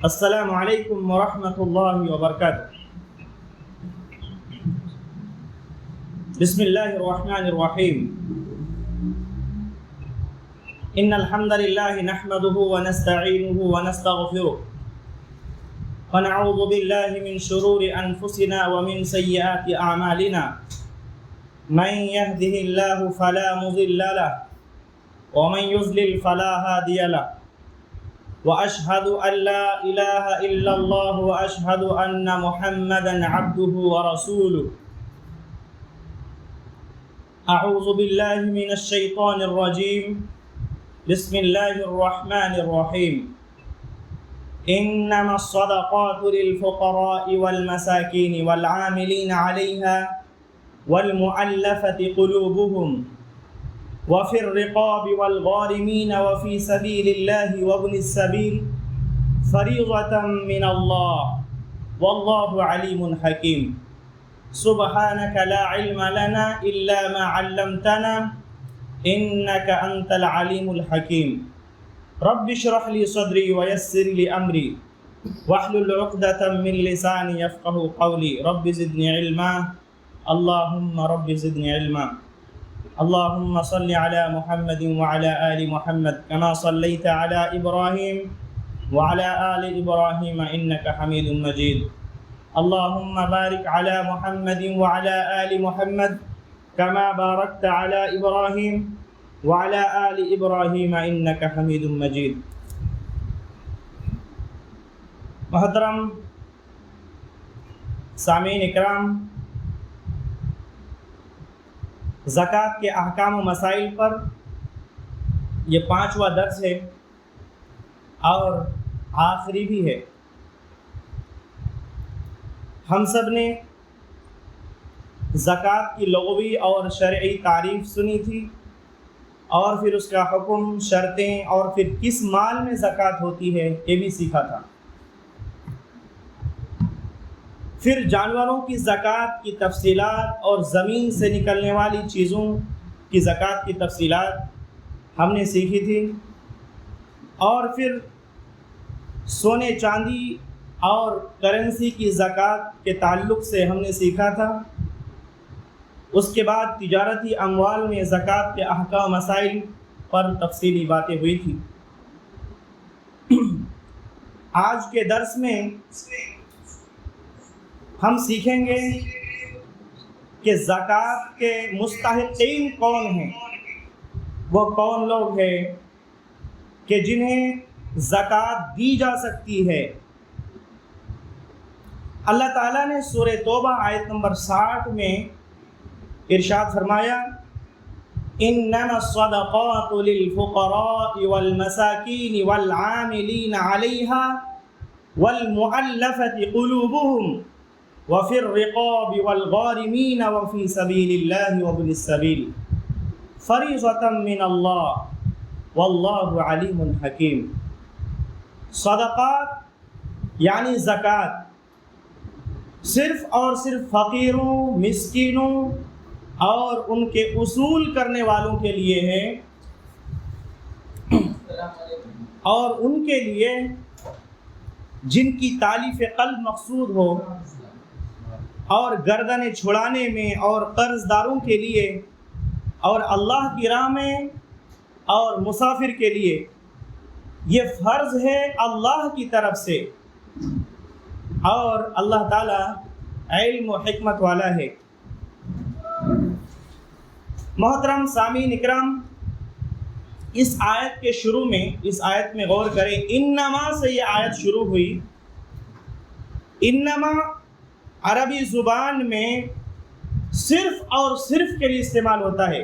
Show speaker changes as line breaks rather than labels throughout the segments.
السلام علیکم ورحمۃ اللہ وبرکاتہ۔ بسم اللہ الرحمن الرحیم۔ ان الحمد للہ نحمده ونستعینه ونستغفره ونعوذ باللہ من شرور انفسنا ومن سیئات اعمالنا، من يهده الله فلا مضل له ومن يضلل فلا هادي له، واشهد ان لا اله الا الله واشهد ان محمدا عبده ورسوله۔ اعوذ باللہ من الشیطان الرجیم، بسم اللہ الرحمن الرحیم۔ انما الصدقات للفقراء والمساکین والعاملین علیہا والمؤلفة قلوبهم وفي الرقاب والغارمين وفي سبيل الله وابن السبيل فريضة من الله والله عليم حكيم۔ سبحانك لا علم لنا إلا ما علمتنا إنك أنت العليم الحكيم۔ رب اشرح لي صدري ويسر لي أمري واحلل عقدة من لساني يفقهوا قولي، رب زدني علما، اللهم رب زدني علما۔ اللهم صل على محمد وعلى آل محمد كما صليت على إبراهيم وعلى آل إبراهيم إنك حميد مجيد۔ اللهم بارك على محمد وعلى آل محمد كما باركت على إبراهيم وعلى آل إبراهيم إنك حميد مجيد۔ محترم سامعین اکرام، زکوٰۃ کے احکام و مسائل پر یہ 5واں درس ہے اور آخری بھی ہے۔ ہم سب نے زکوٰۃ کی لغوی اور شرعی تعریف سنی تھی، اور پھر اس کا حکم، شرطیں، اور پھر کس مال میں زکوٰۃ ہوتی ہے یہ بھی سیکھا تھا۔ پھر جانوروں کی زکوٰۃ کی تفصیلات اور زمین سے نکلنے والی چیزوں کی زکوٰۃ کی تفصیلات ہم نے سیکھی تھی، اور پھر سونے چاندی اور کرنسی کی زکوٰۃ کے تعلق سے ہم نے سیکھا تھا۔ اس کے بعد تجارتی اموال میں زکوٰۃ کے احکام مسائل پر تفصیلی باتیں ہوئی تھی۔ آج کے درس میں ہم سیکھیں گے کہ زکوٰۃ کے مستحقین کون ہیں، وہ کون لوگ ہیں کہ جنہیں زکوٰۃ دی جا سکتی ہے۔ اللہ تعالیٰ نے سورہ توبہ آیت نمبر 60 میں ارشاد فرمایا، انما الصدقات للفقراء والمساکین والعاملین علیہا والمؤلفة قلوبهم وفي الرقاب والغارمین وفي سبیل اللہ وابن السبیل فریضة من اللہ واللہ علیم حکیم۔ صدقات یعنی زکوٰۃ صرف اور صرف فقیروں، مسکینوں اور ان کے اصول کرنے والوں کے لیے ہے، اور ان کے لیے جن کی تالیف قلب مقصود ہو، اور گردنیں چھڑانے میں، اور قرض داروں کے لیے، اور اللہ کی راہ میں، اور مسافر کے لیے۔ یہ فرض ہے اللہ کی طرف سے، اور اللہ تعالیٰ علم و حکمت والا ہے۔ محترم سامعین اکرام، اس آیت کے شروع میں، اس آیت میں غور کریں، انما سے یہ آیت شروع ہوئی۔ انما عربی زبان میں صرف اور صرف کے لیے استعمال ہوتا ہے،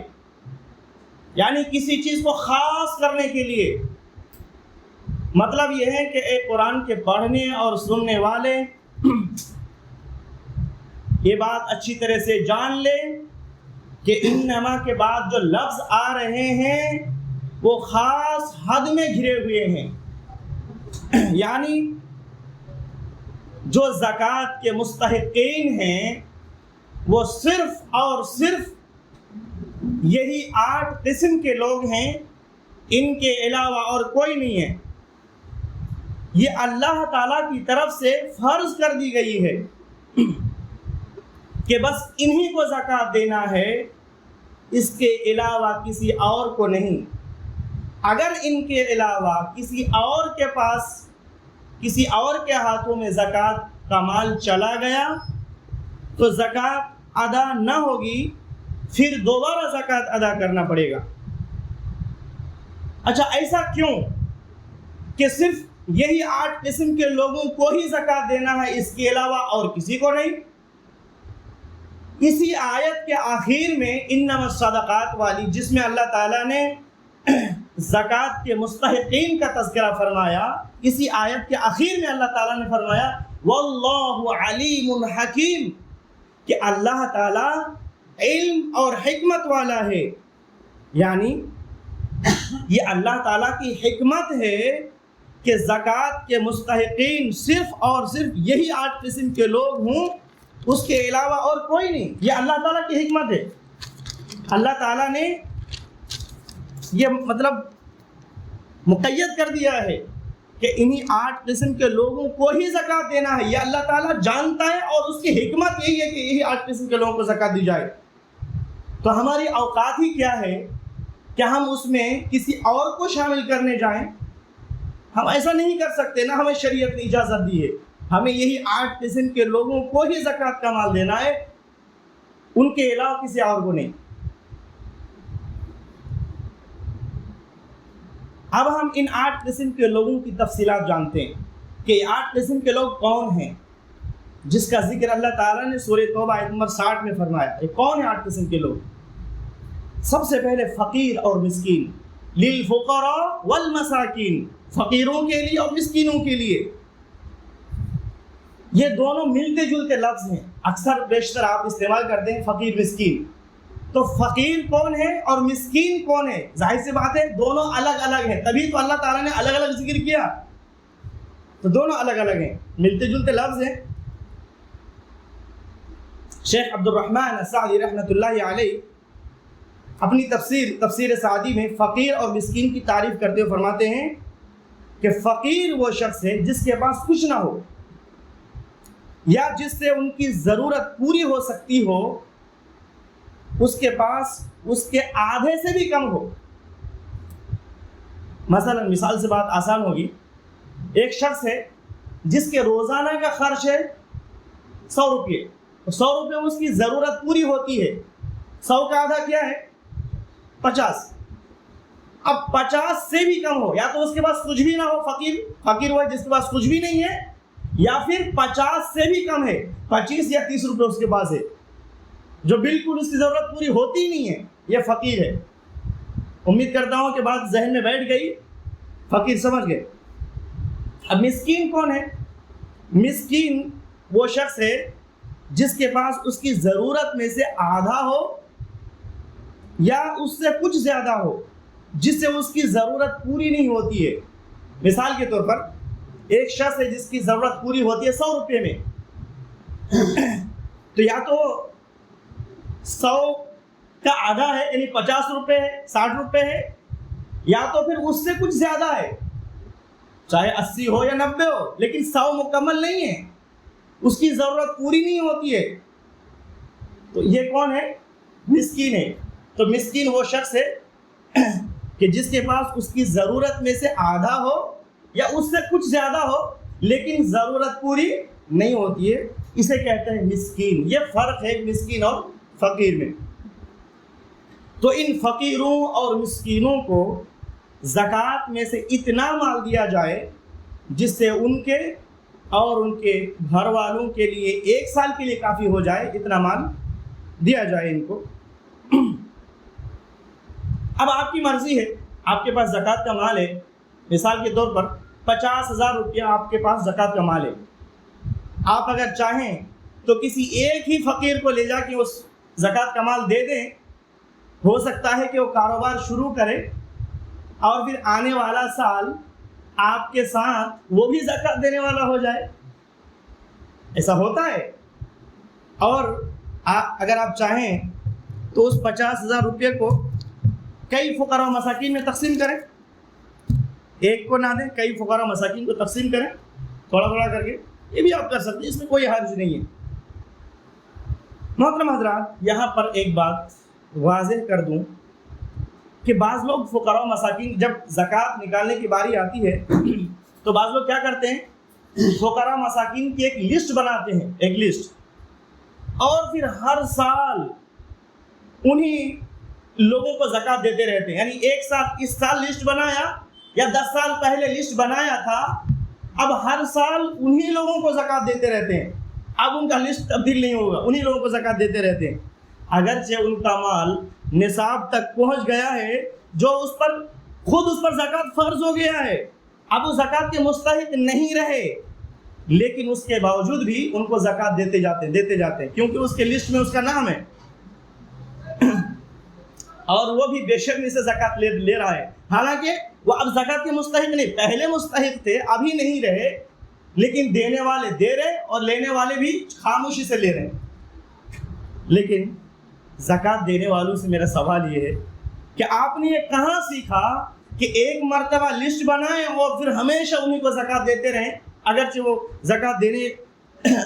یعنی کسی چیز کو خاص کرنے کے لیے۔ مطلب یہ ہے کہ ایک قرآن کے پڑھنے اور سننے والے یہ بات اچھی طرح سے جان لے کہ انما کے بعد جو لفظ آ رہے ہیں وہ خاص حد میں گھرے ہوئے ہیں، یعنی جو زکوٰۃ کے مستحقین ہیں وہ صرف اور صرف یہی 8 قسم کے لوگ ہیں، ان کے علاوہ اور کوئی نہیں ہے۔ یہ اللہ تعالیٰ کی طرف سے فرض کر دی گئی ہے کہ بس انہی کو زکوٰۃ دینا ہے، اس کے علاوہ کسی اور کو نہیں۔ اگر ان کے علاوہ کسی اور کے پاس، کسی اور کے ہاتھوں میں زکوٰۃ کا مال چلا گیا تو زکوٰۃ ادا نہ ہوگی، پھر دوبارہ زکوٰۃ ادا کرنا پڑے گا۔ اچھا، ایسا کیوں کہ صرف یہی 8 قسم کے لوگوں کو ہی زکوٰۃ دینا ہے، اس کے علاوہ اور کسی کو نہیں؟ اسی آیت کے آخر میں انما الصدقات والی، جس میں اللہ تعالیٰ نے زکوٰۃ کے مستحقین کا تذکرہ فرمایا، اسی آیت کے آخر میں اللہ تعالیٰ نے فرمایا واللہ علیم حکیم، کہ اللہ تعالیٰ علم اور حکمت والا ہے۔ یعنی یہ اللہ تعالیٰ کی حکمت ہے کہ زکوٰۃ کے مستحقین صرف اور صرف یہی 8 قسم کے لوگ ہوں، اس کے علاوہ اور کوئی نہیں۔ یہ اللہ تعالیٰ کی حکمت ہے۔ اللہ تعالیٰ نے یہ مطلب مقید کر دیا ہے کہ انہی 8 قسم کے لوگوں کو ہی زکوٰۃ دینا ہے۔ یہ اللہ تعالیٰ جانتا ہے اور اس کی حکمت یہی ہے کہ یہی 8 قسم کے لوگوں کو زکوٰۃ دی جائے۔ تو ہماری اوقات ہی کیا ہے کہ ہم اس میں کسی اور کو شامل کرنے جائیں؟ ہم ایسا نہیں کر سکتے، نہ ہمیں شریعت نے اجازت دی ہے۔ ہمیں یہی 8 قسم کے لوگوں کو ہی زکوٰۃ کا مال دینا ہے، ان کے علاوہ کسی اور کو نہیں۔ اب ہم ان 8 قسم کے لوگوں کی تفصیلات جانتے ہیں کہ یہ 8 قسم کے لوگ کون ہیں، جس کا ذکر اللہ تعالیٰ نے سورہ توبہ آیت نمبر 60 میں فرمایا۔ یہ کون ہیں 8 قسم کے لوگ؟ سب سے پہلے فقیر اور مسکین، للفقراء والمساکین، فقیروں کے لیے اور مسکینوں کے لیے۔ یہ دونوں ملتے جلتے لفظ ہیں، اکثر بیشتر آپ استعمال کرتے ہیں فقیر مسکین۔ تو فقیر کون ہے اور مسکین کون ہے؟ ظاہر سی بات ہے دونوں الگ الگ ہیں، تبھی تو اللہ تعالیٰ نے الگ الگ ذکر کیا۔ تو دونوں الگ الگ ہیں، ملتے جلتے لفظ ہیں۔ شیخ عبد الرحمن السعدی رحمۃ اللہ علیہ اپنی تفسیر سعدی میں فقیر اور مسکین کی تعریف کرتے ہوئے فرماتے ہیں کہ فقیر وہ شخص ہے جس کے پاس کچھ نہ ہو، یا جس سے ان کی ضرورت پوری ہو سکتی ہو، اس کے پاس اس کے آدھے سے بھی کم ہو۔ مثلا مثال سے بات آسان ہوگی، ایک شخص ہے جس کے روزانہ کا خرچ ہے 100 روپے، 100 روپے میں اس کی ضرورت پوری ہوتی ہے، 100 کا آدھا کیا ہے 50۔ اب 50 سے بھی کم ہو، یا تو اس کے پاس کچھ بھی نہ ہو، فقیر وہ ہے جس کے پاس کچھ بھی نہیں ہے، یا پھر 50 سے بھی کم ہے، 25 یا 30 روپے اس کے پاس ہے، جو بالکل اس کی ضرورت پوری ہوتی نہیں ہے، یہ فقیر ہے۔ امید کرتا ہوں کہ بات ذہن میں بیٹھ گئی، فقیر سمجھ گئے۔ اب مسکین کون ہے؟ مسکین وہ شخص ہے جس کے پاس اس کی ضرورت میں سے آدھا ہو یا اس سے کچھ زیادہ ہو، جس سے اس کی ضرورت پوری نہیں ہوتی ہے۔ مثال کے طور پر ایک شخص ہے جس کی ضرورت پوری ہوتی ہے 100 روپے میں، تو یا تو 100 کا آدھا ہے یعنی 50 روپے ہے، 60 روپے ہے، یا تو پھر اس سے کچھ زیادہ ہے، چاہے 80 ہو یا 90 ہو، لیکن 100 مکمل نہیں ہے، اس کی ضرورت پوری نہیں ہوتی ہے۔ تو یہ کون ہے؟ مسکین ہے۔ تو مسکین وہ شخص ہے کہ جس کے پاس اس کی ضرورت میں سے آدھا ہو یا اس سے کچھ زیادہ ہو، لیکن ضرورت پوری نہیں ہوتی ہے، اسے کہتے ہیں مسکین۔ یہ فرق ہے مسکین اور فقیر میں۔ تو ان فقیروں اور مسکینوں کو زکوٰۃ میں سے اتنا مال دیا جائے جس سے ان کے اور ان کے گھر والوں کے لیے 1 سال کے لیے کافی ہو جائے، اتنا مال دیا جائے ان کو۔ اب آپ کی مرضی ہے، آپ کے پاس زکوٰۃ کا مال ہے، مثال کے طور پر 50,000 روپیہ آپ کے پاس زکوٰۃ کا مال ہے۔ آپ اگر چاہیں تو کسی ایک ہی فقیر کو لے جا کے اس زکوٰۃ کا مال دے دیں، ہو سکتا ہے کہ وہ کاروبار شروع کرے اور پھر آنے والا سال آپ کے ساتھ وہ بھی زکوٰۃ دینے والا ہو جائے۔ ایسا ہوتا ہے۔ اور اگر آپ چاہیں تو اس 50,000 روپے کو کئی فقراء و مساکین میں تقسیم کریں۔ ایک کو نہ دیں, کئی فقراء مساکین کو تقسیم کریں تھوڑا تھوڑا کر کے, یہ بھی آپ کر سکتے ہیں, اس میں کوئی حرج نہیں ہے. محترم حضرات, یہاں پر ایک بات واضح کر دوں کہ بعض لوگ فقراء و مساکین جب زکوٰۃ نکالنے کی باری آتی ہے تو بعض لوگ کیا کرتے ہیں, فقراء مساکین کی ایک لسٹ بناتے ہیں, ایک لسٹ, اور پھر ہر سال انہی لوگوں کو زکوٰۃ دیتے رہتے ہیں. یعنی ایک ساتھ اس سال لسٹ بنایا یا 10 سال پہلے لسٹ بنایا تھا, اب ہر سال انہی لوگوں کو زکوٰۃ دیتے رہتے ہیں. اب ان کا لسٹ تبدیل نہیں ہوگا, انہی لوگوں کو زکوٰۃ دیتے رہتے ہیں. اگرچہ ان کا مال نصاب تک پہنچ گیا ہے, جو اس پر خود اس پر زکوٰۃ فرض ہو گیا ہے, اب وہ زکوٰۃ کے مستحق نہیں رہے, لیکن اس کے باوجود بھی ان کو زکوٰۃ دیتے جاتے ہیں کیونکہ اس کے لسٹ میں اس کا نام ہے, اور وہ بھی بے شرمی سے زکوٰۃ لے رہا ہے. حالانکہ وہ اب زکوٰۃ کے مستحق نہیں, پہلے مستحق تھے, ابھی نہیں رہے, لیکن دینے والے دے رہے اور لینے والے بھی خاموشی سے لے رہے ہیں. لیکن زکوٰۃ دینے والوں سے میرا سوال یہ ہے کہ آپ نے یہ کہاں سیکھا کہ ایک مرتبہ لسٹ بنائیں اور پھر ہمیشہ انہیں کو زکوٰۃ دیتے رہیں, اگرچہ وہ زکوٰۃ دینے,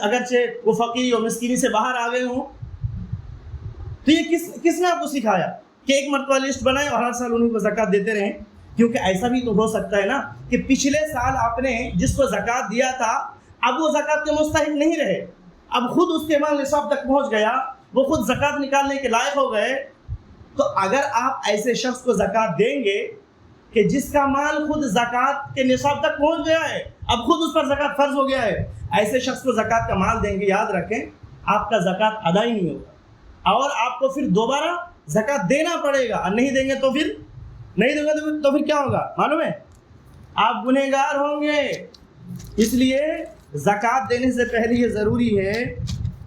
اگرچہ وہ فقیری اور مسکینی سے باہر آ گئے ہوں. تو یہ کس نے آپ کو سکھایا کہ ایک مرتبہ لسٹ بنائیں اور ہر سال انہیں کو زکوٰۃ دیتے رہیں؟ کیونکہ ایسا بھی تو ہو سکتا ہے نا کہ پچھلے سال آپ نے جس کو زکوٰۃ دیا تھا اب وہ زکوٰۃ کے مستحق نہیں رہے, اب خود اس کے مال نصاب تک پہنچ گیا, وہ خود زکوٰۃ نکالنے کے لائق ہو گئے. تو اگر آپ ایسے شخص کو زکوٰۃ دیں گے کہ جس کا مال خود زکوٰۃ کے نصاب تک پہنچ گیا ہے, اب خود اس پر زکوٰۃ فرض ہو گیا ہے, ایسے شخص کو زکوٰۃ کا مال دیں گے, یاد رکھیں آپ کا زکوٰۃ ادا ہی نہیں ہوگا اور آپ کو پھر دوبارہ زکوٰۃ دینا پڑے گا, اور نہیں دیں گے تو پھر کیا ہوگا معلوم ہے, آپ گنہگار ہوں گے. اس لیے زکوٰۃ دینے سے پہلے یہ ضروری ہے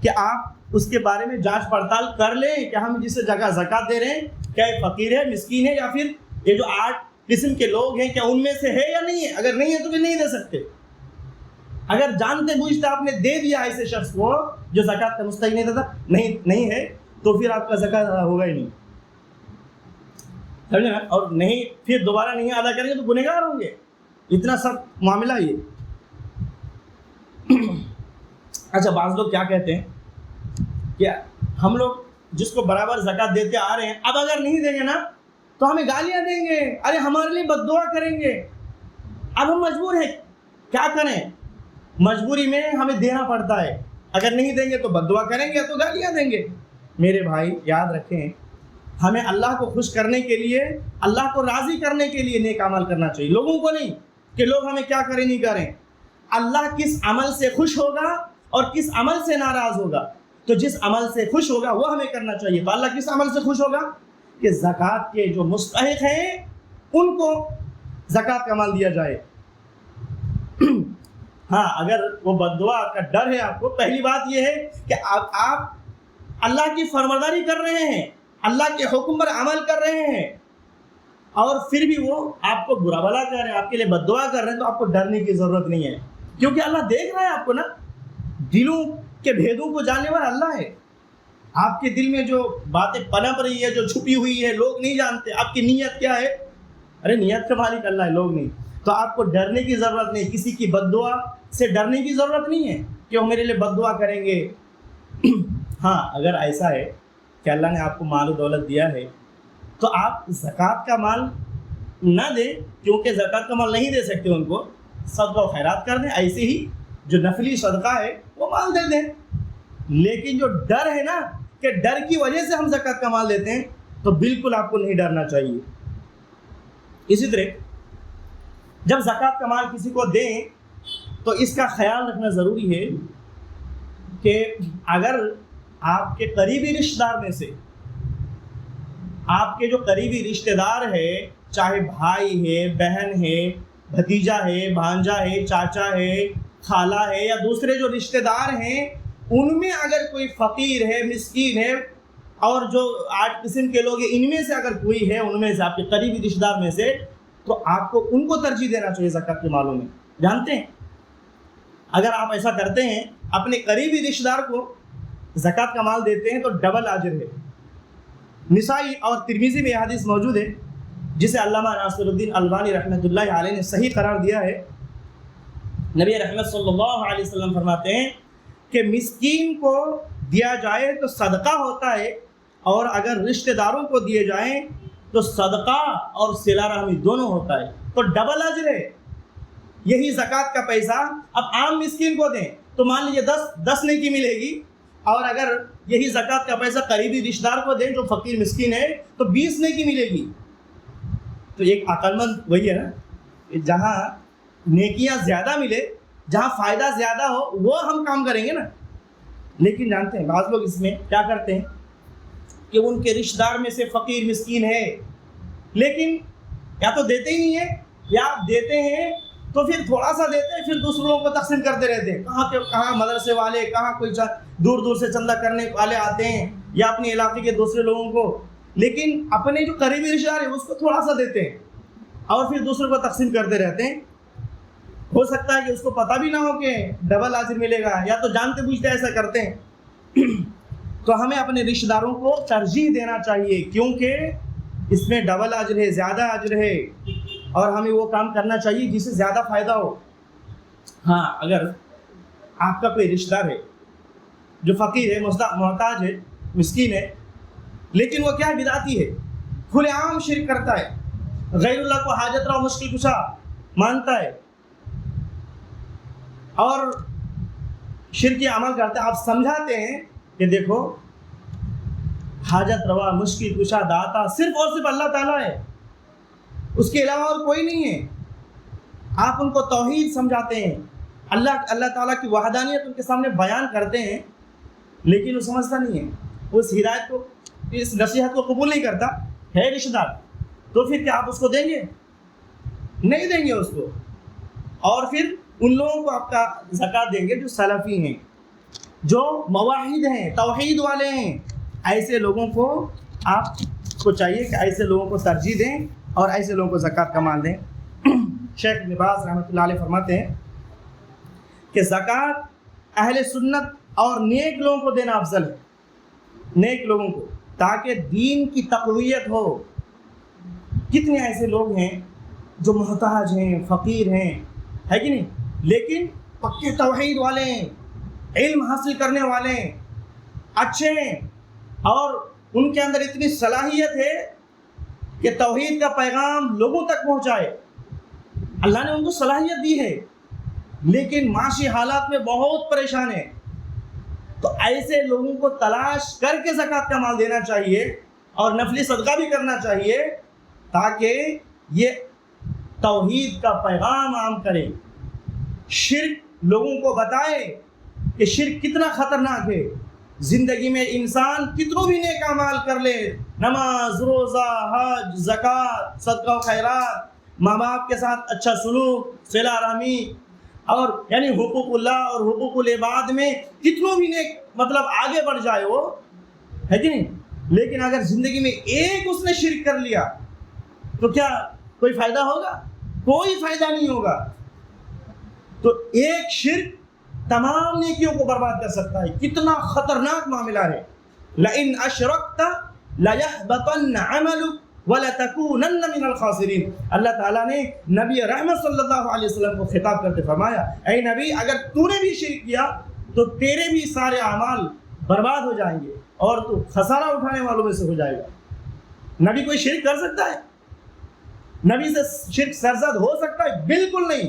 کہ آپ اس کے بارے میں جانچ پڑتال کر لیں کہ ہم جس جگہ زکوٰۃ دے رہے ہیں کیا یہ فقیر ہے, مسکین ہے, یا پھر یہ جو 8 قسم کے لوگ ہیں کیا ان میں سے ہے یا نہیں ہے. اگر نہیں ہے تو پھر نہیں دے سکتے. اگر جانتے بوجھتے آپ نے دے دیا ایسے شخص کو جو زکوٰۃ کا مستحق نہیں ہے تو پھر آپ کا زکوٰۃ ادا ہوگا ہی نہیں, سمجھے نا, اور نہیں پھر دوبارہ نہیں ادا کریں گے تو گنہگار ہوں گے. اتنا سب معاملہ یہ. اچھا, بعض لوگ کیا کہتے ہیں کہ ہم لوگ جس کو برابر زکوٰۃ دیتے آ رہے ہیں, اب اگر نہیں دیں گے نا تو ہمیں گالیاں دیں گے, ارے ہمارے لیے بد دعا کریں گے. اب ہم مجبور ہیں, کیا کریں, مجبوری میں ہمیں دینا پڑتا ہے. اگر نہیں دیں گے تو بد دعا کریں گے, تو گالیاں دیں گے. میرے بھائی یاد رکھیں, ہمیں اللہ کو خوش کرنے کے لیے, اللہ کو راضی کرنے کے لیے نیک عمل کرنا چاہیے, لوگوں کو نہیں کہ لوگ ہمیں کیا کریں نہیں کریں. اللہ کس عمل سے خوش ہوگا اور کس عمل سے ناراض ہوگا, تو جس عمل سے خوش ہوگا وہ ہمیں کرنا چاہیے. تو اللہ کس عمل سے خوش ہوگا کہ زکوٰۃ کے جو مستحق ہیں ان کو زکوٰۃ کا مال دیا جائے. ہاں, اگر وہ بد دعا کا ڈر ہے آپ کو, پہلی بات یہ ہے کہ آپ اللہ کی فرمانبرداری کر رہے ہیں, اللہ کے حکم پر عمل کر رہے ہیں, اور پھر بھی وہ آپ کو برا بھلا کر رہے ہیں, آپ کے لیے بد دعا کر رہے ہیں, تو آپ کو ڈرنے کی ضرورت نہیں ہے, کیونکہ اللہ دیکھ رہا ہے آپ کو نا. دلوں کے بھیدوں کو جاننے والا اللہ ہے. آپ کے دل میں جو باتیں پنپ رہی ہے, جو چھپی ہوئی ہے, لوگ نہیں جانتے آپ کی نیت کیا ہے. ارے نیت کا مالک اللہ ہے, لوگ نہیں. تو آپ کو ڈرنے کی ضرورت نہیں, کسی کی بد دعا سے ڈرنے کی ضرورت نہیں ہے کہ وہ میرے لیے بد دعا کریں گے. ہاں, اگر ایسا ہے کہ اللہ نے آپ کو مال و دولت دیا ہے تو آپ زکوٰۃ کا مال نہ دیں, کیونکہ زکوٰۃ کا مال نہیں دے سکتے ان کو, صدقہ و خیرات کر دیں. ایسے ہی جو نفلی صدقہ ہے وہ مال دے دیں. لیکن جو ڈر ہے نا کہ ڈر کی وجہ سے ہم زکوٰۃ کا مال دیتے ہیں, تو بالکل آپ کو نہیں ڈرنا چاہیے. اسی طرح جب زکوٰۃ کا مال کسی کو دیں تو اس کا خیال رکھنا ضروری ہے کہ اگر آپ کے قریبی رشتہ دار میں سے, آپ کے جو قریبی رشتہ دار ہے, چاہے بھائی ہے, بہن ہے, بھتیجا ہے, بھانجا ہے, چاچا ہے, خالہ ہے, یا دوسرے جو رشتہ دار ہیں, ان میں اگر کوئی فقیر ہے, مسکین ہے, اور جو 8 قسم کے لوگ ہیں ان میں سے اگر کوئی ہے, ان میں سے آپ کے قریبی رشتہ دار میں سے, تو آپ کو ان کو ترجیح دینا چاہیے زکوٰۃ کے مالوں میں. جانتے ہیں اگر آپ ایسا کرتے ہیں, اپنے قریبی رشتہ دار کو زکوٰۃ کا مال دیتے ہیں, تو ڈبل اجر ہے. نسائی اور ترمذی میں یہ حدیث موجود ہے جسے علامہ ناصر الدین البانی رحمۃ اللہ علیہ نے صحیح قرار دیا ہے۔ نبی رحمت صلی اللہ علیہ وسلم فرماتے ہیں کہ مسکین کو دیا جائے تو صدقہ ہوتا ہے، اور اگر رشتہ داروں کو دیے جائیں تو صدقہ اور صلہ رحمی دونوں ہوتا ہے، تو ڈبل اجر ہے۔ یہی زکوٰۃ کا پیسہ اب عام مسکین کو دیں تو مان لیجیے 10 نیکی ملے گی، اور اگر یہی زکوٰۃ کا پیسہ قریبی رشتہ دار کو دیں جو فقیر مسکین ہے تو 20 نیکی ملے گی۔ تو ایک عقل مند وہی ہے نا، جہاں نیکیاں زیادہ ملے، جہاں فائدہ زیادہ ہو وہ ہم کام کریں گے نا۔ لیکن جانتے ہیں بعض لوگ اس میں کیا کرتے ہیں کہ ان کے رشتہ دار میں سے فقیر مسکین ہے، لیکن یا تو دیتے ہی نہیں ہیں، یا دیتے ہیں تو پھر تھوڑا سا دیتے ہیں، پھر دوسروں کو تقسیم کرتے رہتے ہیں۔ کہاں مدرسے والے، کہاں کوئی دور دور سے چندہ کرنے والے آتے ہیں، یا اپنے علاقے کے دوسرے لوگوں کو، لیکن اپنے جو قریبی رشتہ دار ہے اس کو تھوڑا سا دیتے ہیں اور پھر دوسروں کو تقسیم کرتے رہتے ہیں۔ ہو سکتا ہے کہ اس کو پتہ بھی نہ ہو کہ ڈبل اجر ملے گا، یا تو جانتے بوجھتے ایسا کرتے ہیں۔ تو ہمیں اپنے رشتہ داروں کو ترجیح دینا چاہیے، کیونکہ اس میں ڈبل اجر ہے، زیادہ اجر ہے، اور ہمیں وہ کام کرنا چاہیے جس سے زیادہ فائدہ ہو۔ ہاں، اگر آپ کا کوئی رشتہ دار ہے جو فقیر ہے، محتاج ہے، مسکین ہے، لیکن وہ کیا بدعتی ہے، کھلے عام شرک کرتا ہے، غیر اللہ کو حاجت روا مشکل کشا مانتا ہے اور شرکی عمل کرتا ہے، آپ سمجھاتے ہیں کہ دیکھو حاجت روا مشکل کشا داتا صرف اور صرف اللہ تعالیٰ ہے، اس کے علاوہ اور کوئی نہیں ہے۔ آپ ان کو توحید سمجھاتے ہیں، اللہ تعالیٰ کی وحدانیت ان کے سامنے بیان کرتے ہیں، لیکن وہ سمجھتا نہیں ہے، وہ اس ہدایت کو، اس نصیحت کو قبول نہیں کرتا ہے رشتہ دار، تو پھر کیا آپ اس کو دیں گے؟ نہیں دیں گے اس کو۔ اور پھر ان لوگوں کو آپ کا زکوٰۃ دیں گے جو سلفی ہیں، جو موحد ہیں، توحید والے ہیں۔ ایسے لوگوں کو آپ کو چاہیے کہ ایسے لوگوں کو ترجیح دیں اور ایسے لوگوں کو زکوٰۃ کا مال دیں۔ شیخ ابن باز رحمۃ اللہ علیہ فرماتے ہیں کہ زکوٰۃ اہل سنت اور نیک لوگوں کو دینا افضل ہے، نیک لوگوں کو، تاکہ دین کی تقویت ہو۔ کتنے ایسے لوگ ہیں جو محتاج ہیں، فقیر ہیں، ہے کہ نہیں، لیکن پکے توحید والے ہیں، علم حاصل کرنے والے ہیں، اچھے ہیں، اور ان کے اندر اتنی صلاحیت ہے کہ توحید کا پیغام لوگوں تک پہنچائے۔ اللہ نے ان کو صلاحیت دی ہے، لیکن معاشی حالات میں بہت پریشان ہیں۔ تو ایسے لوگوں کو تلاش کر کے زکوٰۃ کا مال دینا چاہیے اور نفلی صدقہ بھی کرنا چاہیے، تاکہ یہ توحید کا پیغام عام کرے، شرک لوگوں کو بتائے کہ شرک کتنا خطرناک ہے۔ زندگی میں انسان کتنوں بھی نیک اعمال کر لے، نماز، روزہ، حج، زکوٰۃ، صدقہ و خیرات، ماں باپ کے ساتھ اچھا سلوک، صلہ رحمی، اور یعنی حقوق اللہ اور حقوق العباد میں کتنوں بھی نیک مطلب آگے بڑھ جائے وہ، ہے کہ نہیں، لیکن اگر زندگی میں ایک اس نے شرک کر لیا تو کیا کوئی فائدہ ہوگا؟ کوئی فائدہ نہیں ہوگا۔ تو ایک شرک تمام نیکیوں کو برباد کر سکتا ہے۔ کتنا خطرناک معاملہ ہے۔ لئن اشرکت لیحبطن عملک وَلَتَكُونَنَّ مِنَ الْخَاسِرِينَ۔ اللہ تعالیٰ نے نبی رحمت صلی اللہ علیہ وسلم کو خطاب کرتے فرمایا، اے نبی، اگر تو نے بھی شرک کیا تو تیرے بھی سارے اعمال برباد ہو جائیں گے اور تو خسارہ اٹھانے والوں میں سے ہو جائے گا۔ نبی کوئی شرک کر سکتا ہے؟ نبی سے شرک سرزد ہو سکتا ہے؟ بالکل نہیں،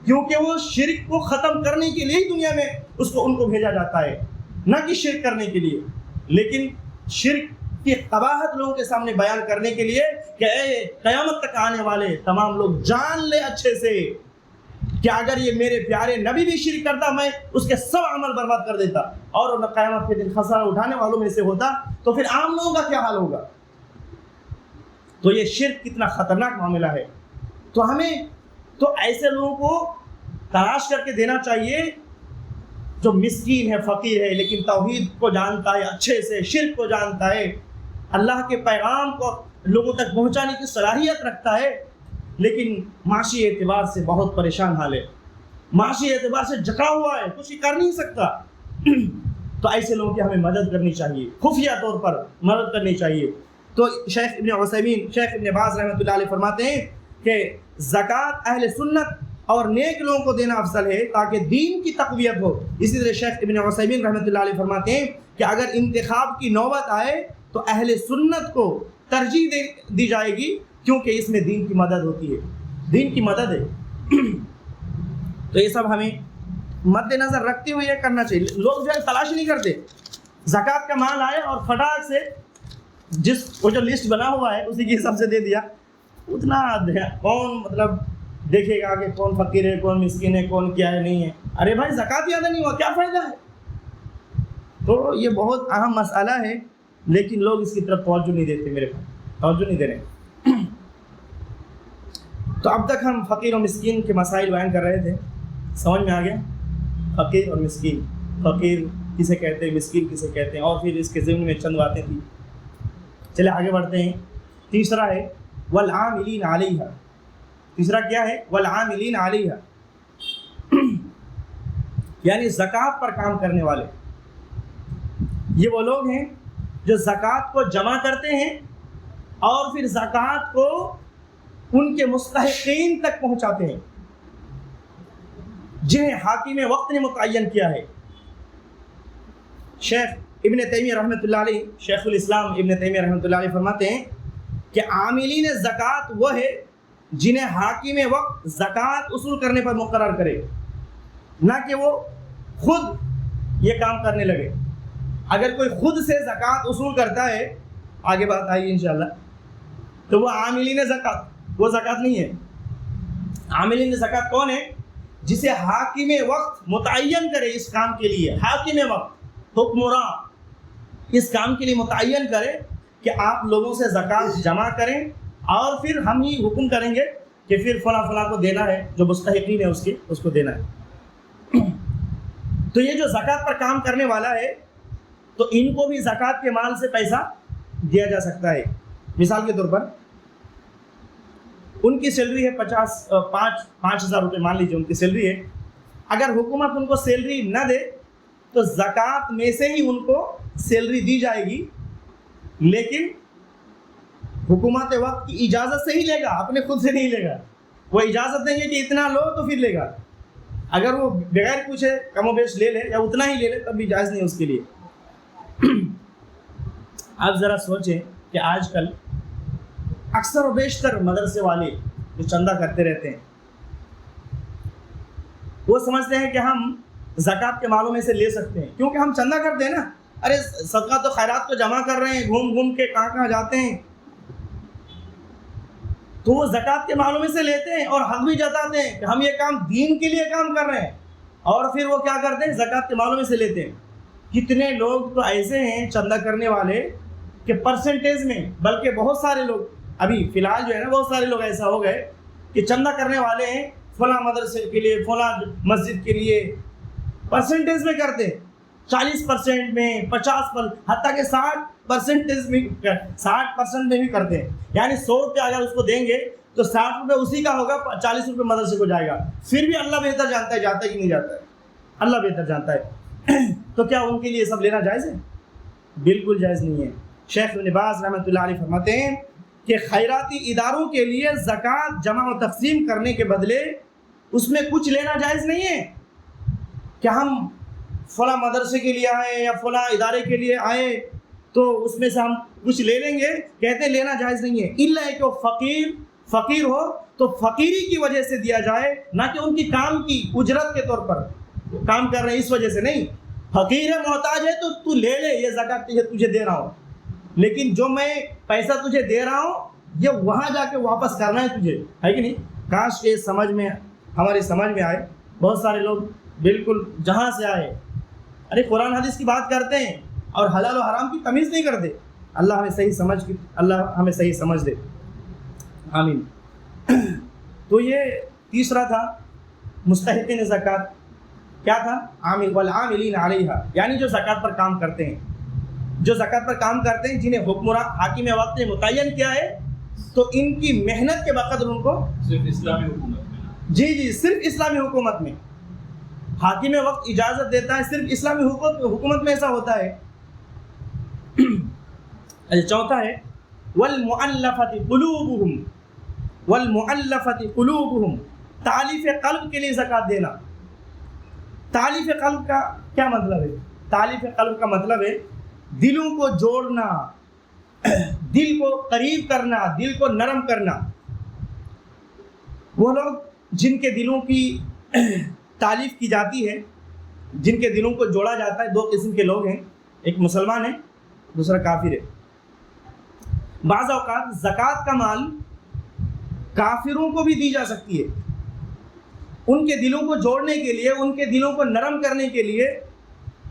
کیونکہ وہ شرک کو ختم کرنے کے لیے ہی دنیا میں ان کو بھیجا جاتا ہے، نہ کہ شرک کرنے کے لیے۔ لیکن شرک کی قباحت لوگوں کے سامنے بیان کرنے کے لیے کہ اے قیامت تک آنے والے تمام لوگ جان لے اچھے سے کہ اگر یہ میرے پیارے نبی بھی شرک کرتا، میں اس کے سب عمل برباد کر دیتا اور قیامت کے دن خسارہ اٹھانے والوں میں سے ہوتا، تو پھر عام لوگوں کا کیا حال ہوگا؟ تو یہ شرک کتنا خطرناک معاملہ ہے۔ تو ہمیں تو ایسے لوگوں کو تلاش کر کے دینا چاہیے جو مسکین ہے، فقیر ہے، لیکن توحید کو جانتا ہے اچھے سے، شرک کو جانتا ہے، اللہ کے پیغام کو لوگوں تک پہنچانے کی صلاحیت رکھتا ہے، لیکن معاشی اعتبار سے بہت پریشان حال ہے، معاشی اعتبار سے جکڑا ہوا ہے، کچھ کر نہیں سکتا۔ تو ایسے لوگوں کی ہمیں مدد کرنی چاہیے، خفیہ طور پر مدد کرنی چاہیے۔ تو شیخ ابن عثیمین، شیخ ابن باز رحمۃ اللہ علیہ فرماتے ہیں کہ زکوٰۃ اہل سنت اور نیک لوگوں کو دینا افضل ہے تاکہ دین کی تقویت ہو۔ اسی طرح شیخ ابن عثیمین رحمۃ اللہ علیہ فرماتے ہیں کہ اگر انتخاب کی نوبت آئے تو اہل سنت کو ترجیح دی جائے گی، کیونکہ اس میں دین کی مدد ہوتی ہے، دین کی مدد ہے۔ تو یہ سب ہمیں مد نظر رکھتے ہوئے یہ کرنا چاہیے۔ لوگ جو ہے تلاش نہیں کرتے، زکوٰۃ کا مال آئے اور فٹاک سے وہ جو لسٹ بنا ہوا ہے اسی کے حساب سے دے دیا، اتنا کون مطلب دیکھے گا کہ کون فقیر ہے، کون مسکین ہے، کون کیا ہے، نہیں ہے۔ ارے بھائی زکوٰۃ ادا نہیں ہوا، کیا فائدہ ہے؟ تو یہ بہت اہم مسئلہ ہے، لیکن لوگ اس کی طرف توجہ نہیں دیتے، میرے پاس توجہ نہیں دے رہے۔ تو اب تک ہم فقیر و مسکین کے مسائل بیان کر رہے تھے، سمجھ میں آ گیا؟ فقیر اور مسکین، فقیر کسے کہتے ہیں، مسکین کسے کہتے ہیں، اور پھر اس کے ضمن میں چند باتیں تھیں۔ چلے آگے بڑھتے ہیں۔ تیسرا ہے والعاملین علیہا۔ تیسرا کیا ہے؟ والعاملین علیہا، یعنی زکوٰۃ پر کام کرنے والے۔ یہ وہ لوگ ہیں جو زکوٰۃ کو جمع کرتے ہیں اور پھر زکوٰۃ کو ان کے مستحقین تک پہنچاتے ہیں جنہیں حاکم وقت نے متعین کیا ہے۔ شیخ ابن تیمیہ رحمۃ اللہ علیہ، شیخ الاسلام ابن تیمیہ رحمۃ اللہ علیہ فرماتے ہیں کہ عاملین زکوٰۃ وہ ہے جنہیں حاکم وقت زکوٰۃ اصول کرنے پر مقرر کرے، نہ کہ وہ خود یہ کام کرنے لگے۔ اگر کوئی خود سے زکوٰۃ اصول کرتا ہے، آگے بات آئے گی انشاءاللہ، تو وہ عاملین زکوٰۃ، وہ زکوٰۃ نہیں ہے۔ عاملین زکوٰۃ کون ہے؟ جسے حاکم وقت متعین کرے اس کام کے لیے، حاکم وقت، حکمراں اس کام کے لیے متعین کرے کہ آپ لوگوں سے زکوٰۃ جمع کریں، اور پھر ہم ہی حکم کریں گے کہ پھر فلاں فلاں کو دینا ہے، جو مستحقین ہے اس کو دینا ہے۔ تو یہ جو زکوٰۃ پر کام کرنے والا ہے، تو ان کو بھی زکوٰۃ کے مال سے پیسہ دیا جا سکتا ہے۔ مثال کے طور پر ان کی سیلری ہے 5,000 روپے، مان لیجیے ان کی سیلری ہے۔ اگر حکومت ان کو سیلری نہ دے تو زکوٰۃ میں سے ہی ان کو سیلری دی جائے گی، لیکن حکومت وقت کی اجازت سے ہی لے گا، اپنے خود سے نہیں لے گا۔ وہ اجازت دیں گے کہ اتنا لو تو پھر لے گا، اگر وہ بغیر پوچھے کم و بیش لے لے یا اتنا ہی لے لے تب بھی جائز نہیں اس کے لیے۔ آپ ذرا سوچیں کہ آج کل اکثر و بیشتر مدرسے والے جو چندہ کرتے رہتے ہیں، وہ سمجھتے ہیں کہ ہم زکوٰۃ کے مالوں میں سے لے سکتے ہیں، کیونکہ ہم چندہ کرتے ہیں نا۔ ارے صدقات و خیرات کو جمع کر رہے ہیں، گھوم گھوم کے کہاں کہاں جاتے ہیں، تو وہ زکوٰۃ کے مالوں میں سے لیتے ہیں اور حق بھی جتاتے ہیں کہ ہم یہ کام دین کے لیے کام کر رہے ہیں، اور پھر وہ کیا کرتے ہیں؟ زکوٰۃ کے مالوں میں سے لیتے ہیں۔ کتنے لوگ تو ایسے ہیں چندہ کرنے والے کہ پرسنٹیج میں، بلکہ بہت سارے لوگ ابھی فی الحال جو ہے نا، بہت سارے لوگ ایسا ہو گئے کہ چندہ کرنے والے ہیں فلاں مدرسے کے لیے، فلاں مسجد کے لیے، پرسنٹیج میں کرتے ہیں، 40% میں، 50%، حتیٰ کہ 60% میں بھی کرتے ہیں۔ یعنی 100 روپے اگر اس کو دیں گے تو 60 روپے اسی کا ہوگا، 40 روپے مدرسے کو جائے گا۔ پھر بھی اللہ بہتر جانتا ہے جاتا ہے کہ نہیں جاتا ہے، اللہ بہتر جانتا ہے۔ تو کیا ان کے لیے سب لینا جائز ہے؟ بالکل جائز نہیں ہے۔ شیخ ابن باز رحمۃ اللہ علیہ فرماتے ہیں کہ خیراتی اداروں کے لیے زکوٰۃ جمع و تقسیم کرنے کے بدلے اس میں کچھ لینا جائز نہیں ہے کہ ہم فلاں مدرسے کے لیے آئے یا فلاں ادارے کے لیے آئے تو اس میں سے ہم کچھ لے لیں گے، کہتے لینا جائز نہیں ہے، الا کہ وہ فقیر ہو تو فقیری کی وجہ سے دیا جائے، نہ کہ ان کی کام کی اجرت کے طور پر کام کر رہے ہیں اس وجہ سے نہیں۔ فقیر ہے، محتاج ہے تو تو لے لے، یہ زکوٰۃ تجھے دے رہا ہوں، لیکن جو میں پیسہ تجھے دے رہا ہوں یہ وہاں جا کے واپس کرنا ہے تجھے، ہے کہ نہیں؟ کاش یہ ہماری سمجھ میں آئے۔ بہت سارے لوگ بالکل جہاں سے آئے، ارے قرآن حدیث کی بات کرتے ہیں اور حلال و حرام کی تمیز نہیں کرتے۔ اللہ ہمیں صحیح سمجھ دے، آمین۔ تو یہ تیسرا تھا مستحقین زکوٰۃ، کیا تھا؟ عامل والعاملین علیہا، یعنی جو زکوٰۃ پر کام کرتے ہیں، جو زکوٰۃ پر کام کرتے ہیں، جنہیں حکمراں حاکم وقت نے متعین کیا ہے، تو ان کی محنت کے بقدر ان کو
صرف اسلامی حکومت میں،
جی صرف اسلامی حکومت میں حاکم وقت اجازت دیتا ہے، صرف اسلامی حکومت میں ایسا ہوتا ہے۔ چوتھا ہے والمؤلفۃ قلوبہم، تالیف قلب کے لیے زکوٰۃ دینا۔ تالیف قلب کا کیا مطلب ہے؟ تالیف قلب کا مطلب ہے دلوں کو جوڑنا، دل کو قریب کرنا، دل کو نرم کرنا۔ وہ لوگ جن کے دلوں کی تالیف کی جاتی ہے، جن کے دلوں کو جوڑا جاتا ہے، دو قسم کے لوگ ہیں، ایک مسلمان ہے، دوسرا کافر ہے۔ بعض اوقات زکوٰۃ کا مال کافروں کو بھی دی جا سکتی ہے، ان کے دلوں کو جوڑنے کے لیے، ان کے دلوں کو نرم کرنے کے لیے،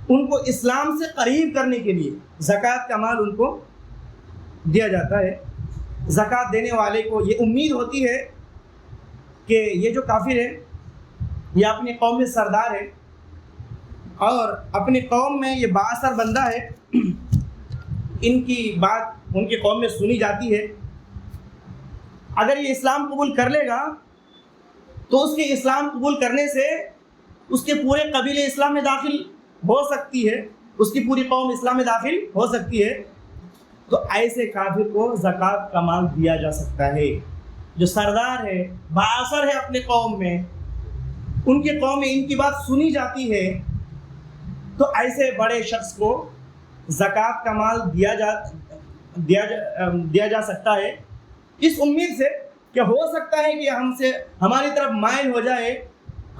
ان کو اسلام سے قریب کرنے کے لیے زکوٰۃ کا مال ان کو دیا جاتا ہے۔ زکوٰۃ دینے والے کو یہ امید ہوتی ہے کہ یہ جو کافر ہے یہ اپنی قوم میں سردار ہے اور اپنی قوم میں یہ بااثر بندہ ہے، ان کی بات ان کی قوم میں سنی جاتی ہے۔ اگر یہ اسلام قبول کر لے گا تو اس کے اسلام قبول کرنے سے اس کے پورے قبیلے اسلام میں داخل ہو سکتی ہے، اس کی پوری قوم اسلام میں داخل ہو سکتی ہے۔ تو ایسے کافر کو زکوٰۃ کا مال دیا جا سکتا ہے، جو سردار ہے، بااثر ہے اپنے قوم میں، ان کی قوم میں ان کی بات سنی جاتی ہے، تو ایسے بڑے شخص کو زکوٰۃ کا مال دیا جا سکتا ہے، اس امید سے کہ ہو سکتا ہے کہ ہماری طرف مائل ہو جائے،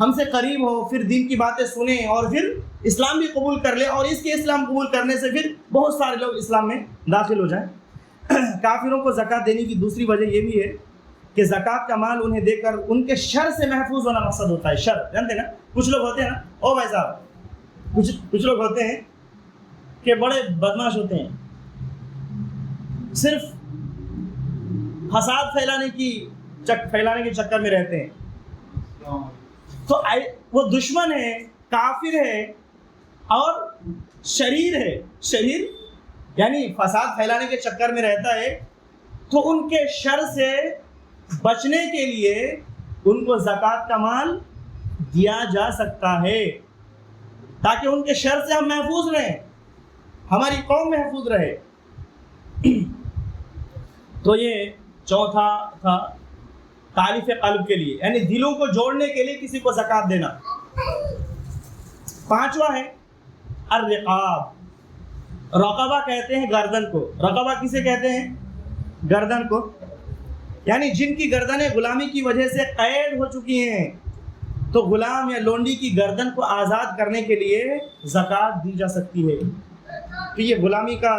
ہم سے قریب ہو، پھر دین کی باتیں سنیں اور پھر اسلام بھی قبول کر لے، اور اس کے اسلام قبول کرنے سے پھر بہت سارے لوگ اسلام میں داخل ہو جائیں۔ کافروں کو زکوٰۃ دینے کی دوسری وجہ یہ بھی ہے کہ زکوٰۃ کا مال انہیں دے کر ان کے شر سے محفوظ ہونا مقصد ہوتا ہے۔ شر جانتے ہیں نا، کچھ لوگ ہوتے ہیں نا، او بھائی صاحب، کچھ لوگ ہوتے ہیں کہ بڑے بدماش ہوتے ہیں، صرف فساد پھیلانے کے چکر میں رہتے ہیں، تو وہ دشمن ہے، کافر ہے اور شریر ہے۔ شریر یعنی فساد پھیلانے کے چکر میں رہتا ہے، تو ان کے شر سے بچنے کے لیے ان کو زکوٰۃ کا مال دیا جا سکتا ہے، تاکہ ان کے شر سے ہم محفوظ رہیں، ہماری قوم محفوظ رہے۔ تو یہ چوتھا تھا تالیف قلب کے لیے، یعنی دلوں کو جوڑنے کے لیے کسی کو زکوٰۃ دینا۔ پانچواں ہے الرقاب، رقبہ کہتے ہیں گردن کو۔ رقبہ کسے کہتے ہیں؟ گردن کو، یعنی جن کی گردنیں غلامی کی وجہ سے قید ہو چکی ہیں، تو غلام یا لونڈی کی گردن کو آزاد کرنے کے لیے زکوٰۃ دی جا سکتی ہے۔ کہ یہ غلامی کا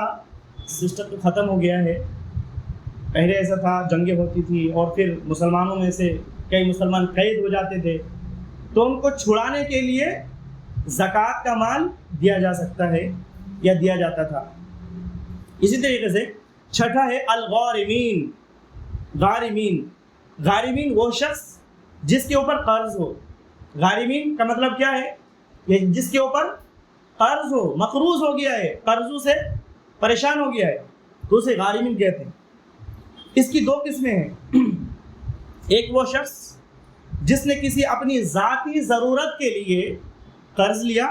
سسٹم تو ختم ہو گیا ہے، پہلے ایسا تھا، جنگیں ہوتی تھی اور پھر مسلمانوں میں سے کئی مسلمان قید ہو جاتے تھے، تو ان کو چھڑانے کے لیے زکوٰۃ کا مال دیا جا سکتا ہے یا دیا جاتا تھا۔ اسی طریقے سے چھٹا ہے الغارمین۔ غارمین وہ شخص جس کے اوپر قرض ہو۔ غارمین کا مطلب کیا ہے؟ یہ جس کے اوپر قرض ہو، مقروض ہو گیا ہے، قرضوں سے پریشان ہو گیا ہے، تو اسے غارمین کہتے ہیں۔ اس کی دو قسمیں ہیں، ایک وہ شخص جس نے کسی اپنی ذاتی ضرورت کے لیے قرض لیا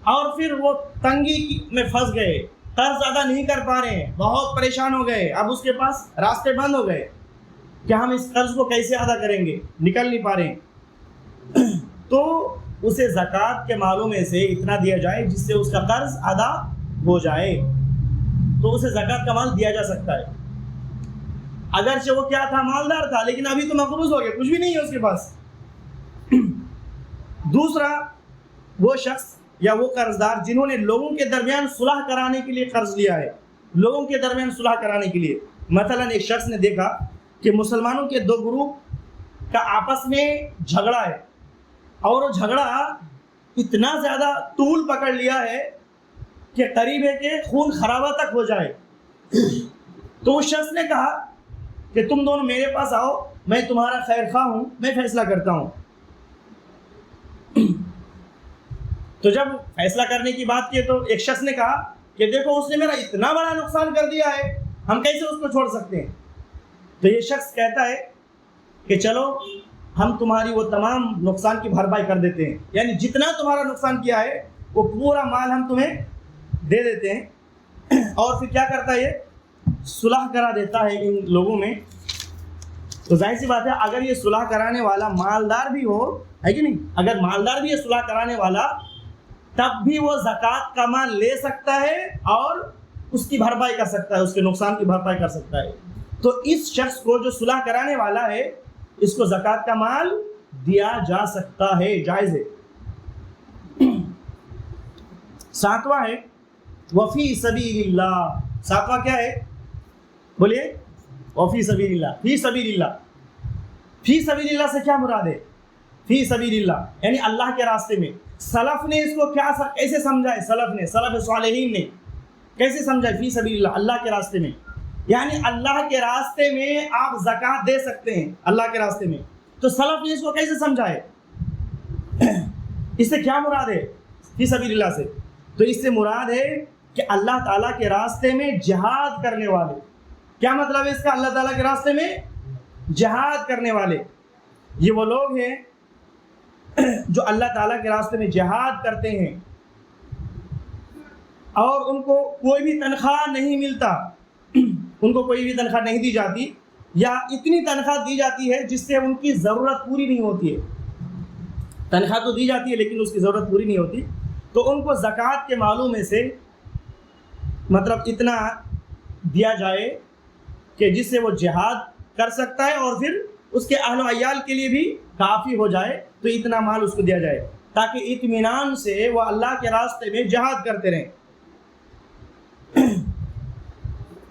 اور پھر وہ تنگی میں پھنس گئے، قرض ادا نہیں کر پا رہے ہیں، بہت پریشان ہو گئے، اب اس کے پاس راستے بند ہو گئے کہ ہم اس قرض کو کیسے ادا کریں گے، نکل نہیں پا رہے ہیں، تو اسے زکوٰۃ کے مالوں میں سے اتنا دیا جائے جس سے اس کا قرض ادا ہو جائے، تو اسے زکوٰۃ کا مال دیا جا سکتا ہے۔ اگرچہ وہ کیا تھا، مالدار تھا، لیکن ابھی تو مقروض ہو گیا، کچھ بھی نہیں ہے اس کے پاس۔ دوسرا وہ شخص یا وہ قرضدار جنہوں نے لوگوں کے درمیان صلح کرانے کے لیے قرض لیا ہے، لوگوں کے درمیان صلح کرانے کے لیے۔ مثلا ایک شخص نے دیکھا کہ مسلمانوں کے دو گروپ کا آپس میں جھگڑا ہے، اور وہ جھگڑا اتنا زیادہ طول پکڑ لیا ہے کہ قریب ہے کہ خون خرابہ تک ہو جائے، تو اس شخص نے کہا کہ تم دونوں میرے پاس آؤ، میں تمہارا خیر خواہ ہوں، میں فیصلہ کرتا ہوں۔ تو جب فیصلہ کرنے کی بات کی تو ایک شخص نے کہا کہ دیکھو اس نے میرا اتنا بڑا نقصان کر دیا ہے، ہم کیسے اس کو چھوڑ سکتے ہیں؟ تو یہ شخص کہتا ہے کہ چلو ہم تمہاری وہ تمام نقصان کی بھرپائی کر دیتے ہیں، یعنی جتنا تمہارا نقصان کیا ہے وہ پورا مال ہم تمہیں دے دیتے ہیں۔ اور پھر کیا کرتا ہے یہ صلح کرا دیتا ہے ان لوگوں میں، تو ظاہر سی بات ہے اگر یہ صلح کرانے والا مالدار بھی ہو، ہے کہ نہیں، اگر مالدار بھی ہے صلح کرانے والا، تب بھی وہ زکوٰۃ کا مال لے سکتا ہے اور اس کی بھرپائی کر سکتا ہے، اس کے نقصان کی بھرپائی کر سکتا ہے۔ تو اس شخص کو جو صلح کرانے والا ہے، اس کو زکوٰۃ کا مال دیا جا سکتا ہے، جائز ہے۔ ساتواں ہے وفی سبیل اللہ۔ ساتواں کیا ہے؟ بولیے، وفی سبیل اللہ، فی سبیل اللہ۔ فی سبیل اللہ سے کیا مراد ہے؟ فی سبیل اللہ یعنی اللہ کے راستے میں۔ سلف نے اس کو کیسے سمجھا ہے؟ سلف صالحین نے کیسے سمجھا ہے فی سبیل اللہ؟ اللہ کے راستے میں، یعنی اللہ کے راستے میں آپ زکوٰۃ دے سکتے ہیں، اللہ کے راستے میں۔ تو سلف نے اس کو کیسے سمجھا ہے؟ اس سے کیا مراد ہے فی سبیل اللہ سے؟ تو اس سے مراد ہے کہ اللہ تعالیٰ کے راستے میں جہاد کرنے والے۔ کیا مطلب ہے اس کا؟ اللہ تعالیٰ کے راستے میں جہاد کرنے والے، یہ وہ لوگ ہیں جو اللہ تعالیٰ کے راستے میں جہاد کرتے ہیں اور ان کو کوئی بھی تنخواہ نہیں ملتا، ان کو کوئی بھی تنخواہ نہیں دی جاتی، یا اتنی تنخواہ دی جاتی ہے جس سے ان کی ضرورت پوری نہیں ہوتی ہے۔ تنخواہ تو دی جاتی ہے لیکن اس کی ضرورت پوری نہیں ہوتی، تو ان کو زکوٰۃ کے مالوں میں سے مطلب اتنا دیا جائے کہ جس سے وہ جہاد کر سکتا ہے اور پھر اس کے اہل و عیال کے لیے بھی کافی ہو جائے، تو اتنا مال اس کو دیا جائے تاکہ اطمینان سے وہ اللہ کے راستے میں جہاد کرتے رہیں۔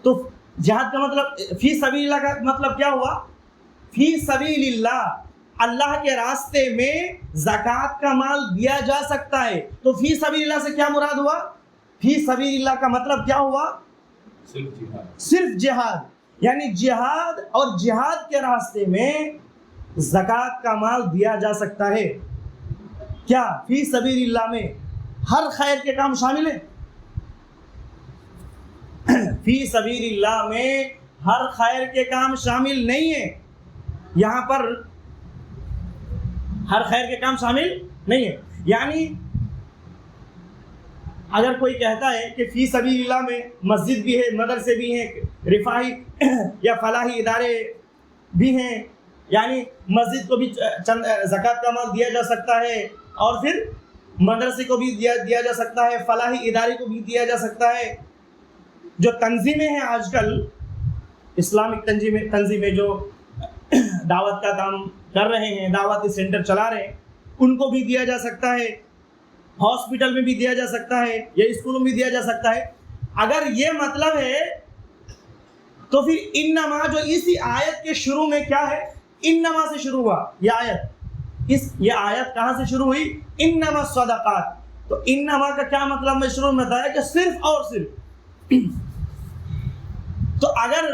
تو جہاد کا مطلب فی سبیل اللہ کا مطلب کیا ہوا؟ فی سبیل اللہ، اللہ کے راستے میں زکوٰۃ کا مال دیا جا سکتا ہے۔ تو فی سبیل اللہ سے کیا مراد ہوا؟ فی سبیل اللہ کا مطلب کیا ہوا؟ صرف جہاد، یعنی جہاد اور جہاد کے راستے میں زکوٰۃ کا مال دیا جا سکتا ہے۔ کیا فی سبیل اللہ میں ہر خیر کے کام شامل ہیں؟ فی سبیل اللہ میں ہر خیر کے کام شامل نہیں ہیں، یہاں پر ہر خیر کے کام شامل نہیں ہے۔ یعنی اگر کوئی کہتا ہے کہ فی سبیل اللہ میں مسجد بھی ہے، مدرسے بھی ہیں، رفاہی یا فلاحی ادارے بھی ہیں، یعنی مسجد کو بھی زکوٰۃ کا مال دیا جا سکتا ہے اور پھر مدرسے کو بھی دیا جا سکتا ہے، فلاحی ادارے کو بھی دیا جا سکتا ہے۔ جو تنظیمیں ہیں آج کل، اسلامک تنظیمیں جو دعوت کا کام کر رہے ہیں، دعوتی سینٹر چلا رہے ہیں، ان کو بھی دیا جا سکتا ہے، ہاسپٹل میں بھی دیا جا سکتا ہے، یا اسکولوں میں بھی دیا جا سکتا ہے۔ اگر یہ مطلب ہے تو پھر انما جو اسی آیت کے شروع میں کیا ہے؟ انما سے شروع ہوا یہ آیت، یہ آیت کہاں سے شروع ہوئی؟ انما الصدقات۔ تو انما کا کیا مطلب میں شروع میں بتایا کہ صرف اور صرف۔ تو اگر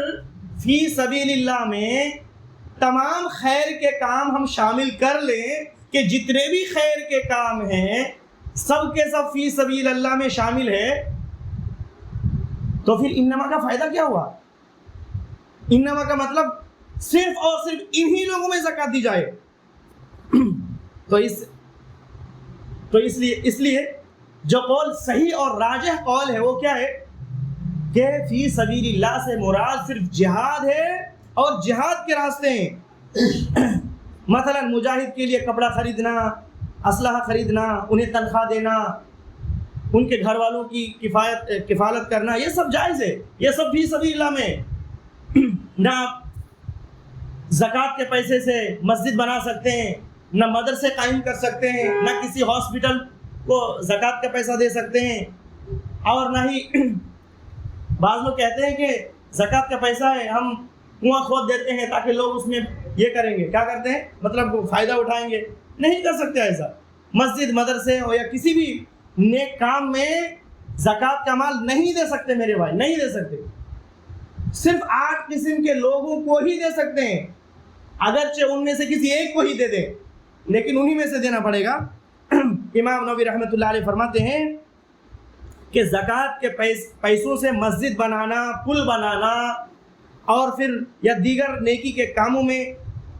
فی سبیل اللہ میں تمام خیر کے کام ہم شامل کر لیں کہ جتنے بھی خیر کے کام ہیں سب کے سب فی سبیل اللہ میں شامل ہے، تو پھر انما کا فائدہ کیا ہوا؟ انما کا مطلب صرف اور صرف انہی لوگوں میں زکوٰۃ دی جائے۔ تو اس لیے جو قول صحیح اور راجح قول ہے وہ کیا ہے کہ فی سبیل اللہ سے مراد صرف جہاد ہے اور جہاد کے راستے ہیں۔ مثلا مجاہد کے لیے کپڑا خریدنا، اسلحہ خریدنا، انہیں تنخواہ دینا، ان کے گھر والوں کی کفالت کرنا، یہ سب جائز ہے، یہ سب فی سبیل اللہ میں۔ نہ زکوٰۃ کے پیسے سے مسجد بنا سکتے ہیں، نہ مدرسے قائم کر سکتے ہیں، نہ کسی ہاسپٹل کو زکوٰۃ کا پیسہ دے سکتے ہیں، اور نہ ہی بعض لوگ کہتے ہیں کہ زکوٰۃ کا پیسہ ہے ہم کنواں کھود دیتے ہیں تاکہ لوگ اس میں یہ کریں گے، کیا کرتے ہیں مطلب فائدہ اٹھائیں گے۔ نہیں کر سکتے ایسا، مسجد مدرسے ہو یا کسی بھی نیک کام میں زکوٰۃ کا مال نہیں دے سکتے میرے بھائی، نہیں دے سکتے، صرف 8 قسم کے لوگوں کو ہی دے سکتے ہیں، اگرچہ ان میں سے کسی ایک کو ہی دے دیں لیکن انہی میں سے دینا پڑے گا۔ امام نووی رحمۃ اللہ علیہ فرماتے ہیں کہ زکوٰۃ کے پیسوں سے مسجد بنانا، پل بنانا اور پھر یا دیگر نیکی کے کاموں میں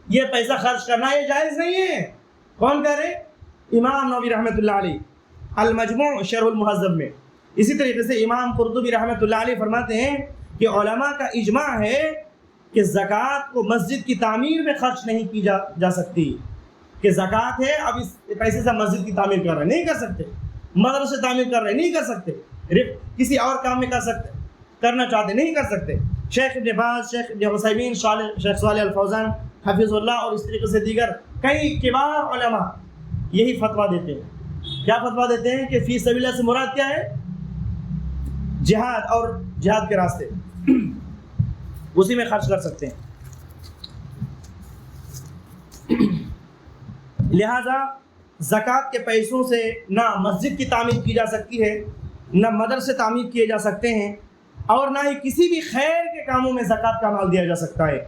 یہ پیسہ خرچ کرنا یہ جائز نہیں ہے۔ کون کہہ رہے؟ امام نووی رحمۃ اللہ علیہ المجموع شرح المہذب میں۔ اسی طریقے سے امام قرطبی رحمۃ اللہ علیہ فرماتے ہیں کہ علماء کا اجماع ہے کہ زکوٰۃ کو مسجد کی تعمیر میں خرچ نہیں کی جا سکتی، کہ زکوٰۃ ہے اب اس پیسے سے مسجد کی تعمیر کر رہے نہیں کر سکتے، مدرسے تعمیر کر رہے نہیں کر سکتے، کسی اور کام میں کر سکتے، کرنا چاہتے نہیں کر سکتے۔ شیخ ابن باز، شیخ ابن عثیمین، شیخ صالح الفوزان حفظ اللہ اور اس طریقے سے دیگر کئی کبار علماء یہی فتویٰ دیتے ہیں۔ کیا فتویٰ دیتے ہیں کہ فی سبیل اللہ سے مراد کیا ہے؟ جہاد، اور جہاد کے راستے اسی میں خرچ کر سکتے ہیں۔ لہذا زکوٰۃ کے پیسوں سے نہ مسجد کی تعمیر کی جا سکتی ہے، نہ مدرسے تعمیر کیے جا سکتے ہیں، اور نہ ہی کسی بھی خیر کے کاموں میں زکوٰۃ کا مال دیا جا سکتا ہے۔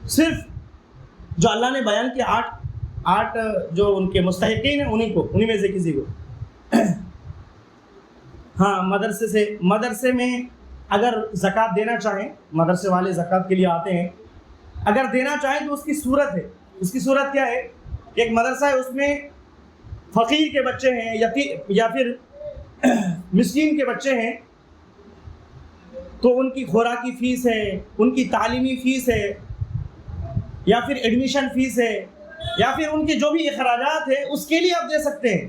صرف جو اللہ نے بیان کیا آٹھ جو ان کے مستحقین ہیں انہی میں سے کسی کو، ہاں مدرسے میں اگر زکوٰۃ دینا چاہیں، مدرسے والے زکوٰۃ کے لیے آتے ہیں، اگر دینا چاہیں تو اس کی صورت ہے، اس کی صورت کیا ہے کہ ایک مدرسہ ہے، اس میں فقیر کے بچے ہیں یا پھر مسکین کے بچے ہیں، تو ان کی خوراکی فیس ہے، ان کی تعلیمی فیس ہے، یا پھر ایڈمیشن فیس ہے، یا پھر ان کے جو بھی اخراجات ہیں اس کے لیے آپ دے سکتے ہیں،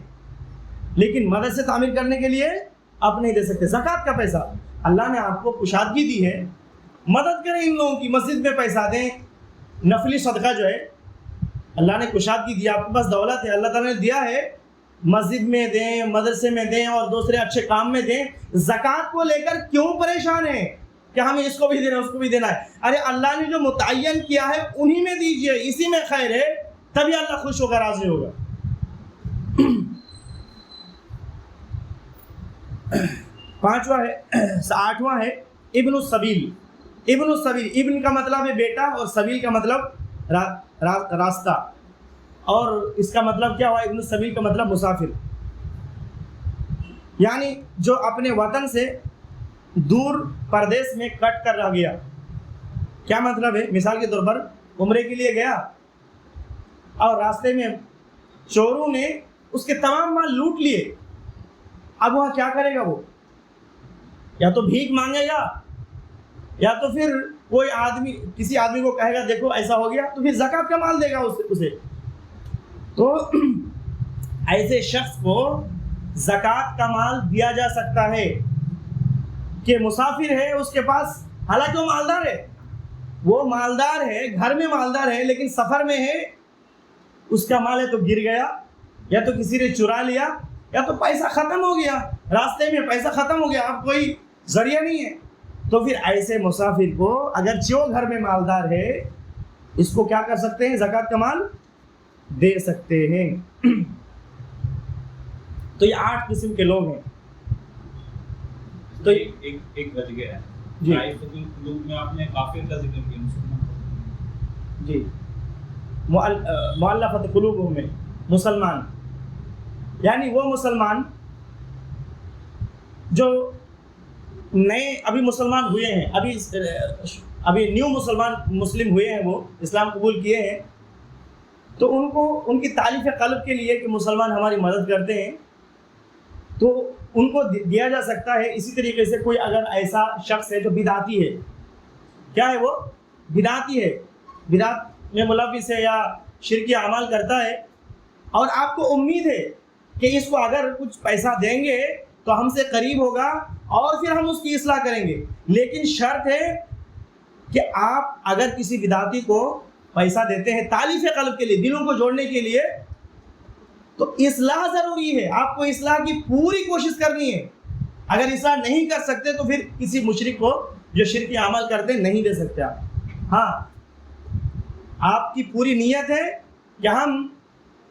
لیکن مدرسے تعمیر کرنے کے لیے آپ نہیں دے سکتے۔ زکوٰۃ کا پیسہ اللہ نے آپ کو کشادگی دی ہے، مدد کریں ان لوگوں کی، مسجد میں پیسہ دیں، نفلی صدقہ جو ہے اللہ نے کشادگی دی، آپ کے پاس دولت ہے، اللہ تعالیٰ نے دیا ہے، مسجد میں دیں، مدرسے میں دیں اور دوسرے اچھے کام میں دیں۔ زکوٰۃ کو لے کر کیوں پریشان ہیں کہ ہمیں اس کو بھی دینا ہے اس کو بھی دینا ہے؟ ارے اللہ نے جو متعین کیا ہے انہی میں دیجئے، اسی میں خیر ہے، تبھی اللہ خوش ہوگا، راضی ہوگا۔ آٹھواں ہے ابن السبیل۔ ابن السبیل، ابن کا مطلب ہے بیٹا اور سبیل کا مطلب راستہ، اور اس کا مطلب کیا ہوا؟ ابن السبیل کا مطلب مسافر، یعنی جو اپنے وطن سے دور پردیس میں کٹ کر رہ گیا۔ کیا مطلب ہے؟ مثال کے طور پر عمرے کے لیے گیا اور راستے میں چوروں نے اس کے تمام مال لوٹ لیے، اب وہاں کیا کرے گا؟ وہ یا تو بھیک مانگے گا، یا تو پھر کوئی آدمی کسی آدمی کو کہے گا دیکھو ایسا ہو گیا، تو پھر زکوٰۃ کا مال دے گا اسے۔ تو ایسے شخص کو زکوٰۃ کا مال دیا جا سکتا ہے کہ مسافر ہے، اس کے پاس حالانکہ وہ مالدار ہے، گھر میں مالدار ہے، لیکن سفر میں ہے، اس کا مال ہے تو گر گیا، یا تو کسی نے چرا لیا، یا تو پیسہ ختم ہو گیا، راستے میں پیسہ ختم ہو گیا، اب کوئی ذریعہ نہیں ہے، تو پھر ایسے مسافر کو اگرچہ وہ گھر میں مالدار ہے، اس کو کیا کر سکتے ہیں؟ زکوٰۃ کا مال دے سکتے ہیں۔ تو یہ 8 قسم کے لوگ ہیں۔ تو
ایک بچ گیا ہے جی، لوگ میں آپ نے کافر کا ذکر کیا، مسلمان
جی، مؤلفۃ قلوبہم میں مسلمان، یعنی وہ مسلمان جو نئے ابھی مسلمان ہوئے ہیں، ابھی نیو مسلم ہوئے ہیں، وہ اسلام قبول کیے ہیں، تو ان کی تالیف قلب کے لیے کہ مسلمان ہماری مدد کرتے ہیں، تو ان کو دیا جا سکتا ہے۔ اسی طریقے سے کوئی اگر ایسا شخص ہے جو بدعتی ہے، کیا ہے وہ؟ بدعتی ہے، بدعت میں ملوث ہے یا شرکی اعمال کرتا ہے، اور آپ کو امید ہے کہ اس کو اگر کچھ پیسہ دیں گے تو ہم سے قریب ہوگا اور پھر ہم اس کی اصلاح کریں گے، لیکن شرط ہے کہ آپ اگر کسی بدعتی کو پیسہ دیتے ہیں تالیف قلب کے لیے، دلوں کو جوڑنے کے لیے، تو اصلاح ضروری ہے، آپ کو اصلاح کی پوری کوشش کرنی ہے۔ اگر اصلاح نہیں کر سکتے تو پھر کسی مشرک کو جو شرکی عمل کرتے نہیں دے سکتے آپ۔ ہاں، آپ کی پوری نیت ہے کہ ہم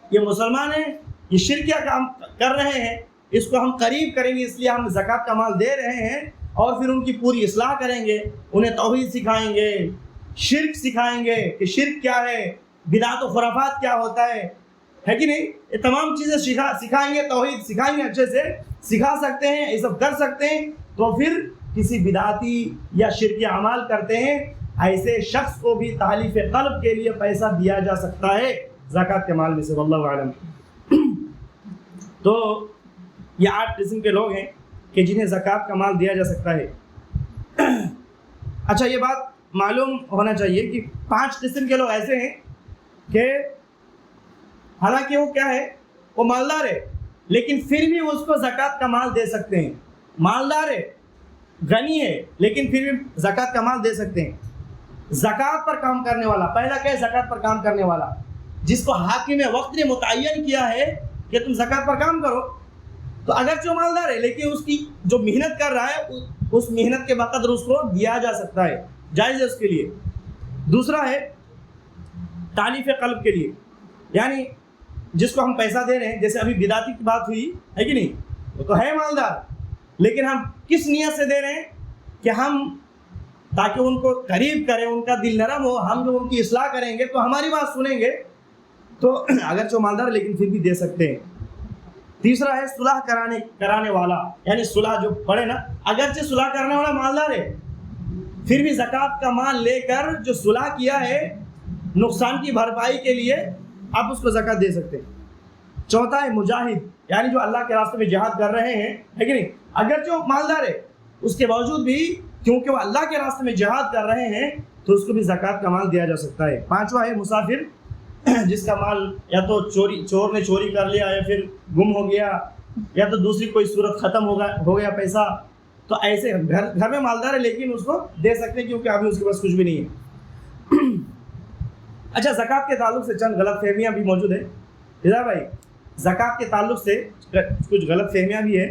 یہ مسلمان ہیں، یہ شرکیہ کام کر رہے ہیں، اس کو ہم قریب کریں گے، اس لیے ہم زکوٰۃ کا مال دے رہے ہیں، اور پھر ان کی پوری اصلاح کریں گے، انہیں توحید سکھائیں گے، شرک سکھائیں گے کہ شرک کیا ہے، بدعت و خرافات کیا ہوتا ہے کہ نہیں، یہ تمام چیزیں سکھائیں گے، توحید سکھائیں گے، اچھے سے سکھا سکتے ہیں، یہ سب کر سکتے ہیں، تو پھر کسی بدعتی یا شرکی اعمال کرتے ہیں ایسے شخص کو بھی تالیف قلب کے لیے پیسہ دیا جا سکتا ہے زکوٰۃ کے مال میں سے، واللہ اعلم۔ تو یہ 8 قسم کے لوگ ہیں کہ جنہیں زکوٰۃ کا مال دیا جا سکتا ہے۔ اچھا یہ بات معلوم ہونا چاہیے کہ 5 قسم کے لوگ ایسے ہیں کہ حالانکہ وہ کیا ہے، وہ مالدار ہے لیکن پھر بھی اس کو زکوٰۃ کا مال دے سکتے ہیں. مالدار ہے، غنی ہے، لیکن پھر بھی زکوٰۃ کا مال دے سکتے ہیں. زکوٰۃ پر کام کرنے والا، پہلا کیا ہے؟ زکوٰۃ پر کام کرنے والا، جس کو حاکم وقت نے متعین کیا ہے کہ تم زکوٰۃ پر کام کرو. تو اگرچہ مالدار ہے لیکن اس کی جو محنت کر رہا ہے اس محنت کے بقدر اس کو دیا جا سکتا ہے، جائز ہے اس کے لیے. دوسرا ہے تالیف قلب کے لیے، یعنی جس کو ہم پیسہ دے رہے ہیں، جیسے ابھی بدعتی کی بات ہوئی ہے کہ نہیں، وہ تو ہے مالدار لیکن ہم کس نیت سے دے رہے ہیں کہ ہم تاکہ ان کو قریب کریں، ان کا دل نرم ہو، ہم جو ان کی اصلاح کریں گے تو ہماری بات سنیں گے، تو اگرچہ مالدار ہے لیکن پھر بھی دے سکتے ہیں. تیسرا ہے صلح کرانے والا، یعنی صلح جو پڑھے نا، اگرچہ صلح کرنے والا مالدار ہے پھر بھی زکوٰۃ کا مال لے کر جو صلح کیا ہے نقصان کی بھرپائی کے لیے آپ اس کو زکوٰۃ دے سکتے ہیں. چوتھا ہے مجاہد، یعنی جو اللہ کے راستے میں جہاد کر رہے ہیں، ہے کہ نہیں، اگرچہ وہ مالدار ہے اس کے باوجود بھی کیونکہ وہ اللہ کے راستے میں جہاد کر رہے ہیں تو اس کو بھی زکوٰۃ کا مال دیا جا سکتا ہے. پانچواں ہے مسافر، جس کا مال یا تو چور نے چوری کر لیا یا پھر گم ہو گیا یا تو دوسری کوئی صورت ختم ہو گیا پیسہ، تو ایسے گھر میں مالدار ہے لیکن اس کو دے سکتے ہیں کیونکہ ابھی اس کے پاس کچھ بھی نہیں ہے. اچھا زکوٰۃ کے تعلق سے چند غلط فہمیاں بھی موجود ہیں رضا بھائی. زکوٰۃ کے تعلق سے کچھ غلط فہمیاں بھی ہے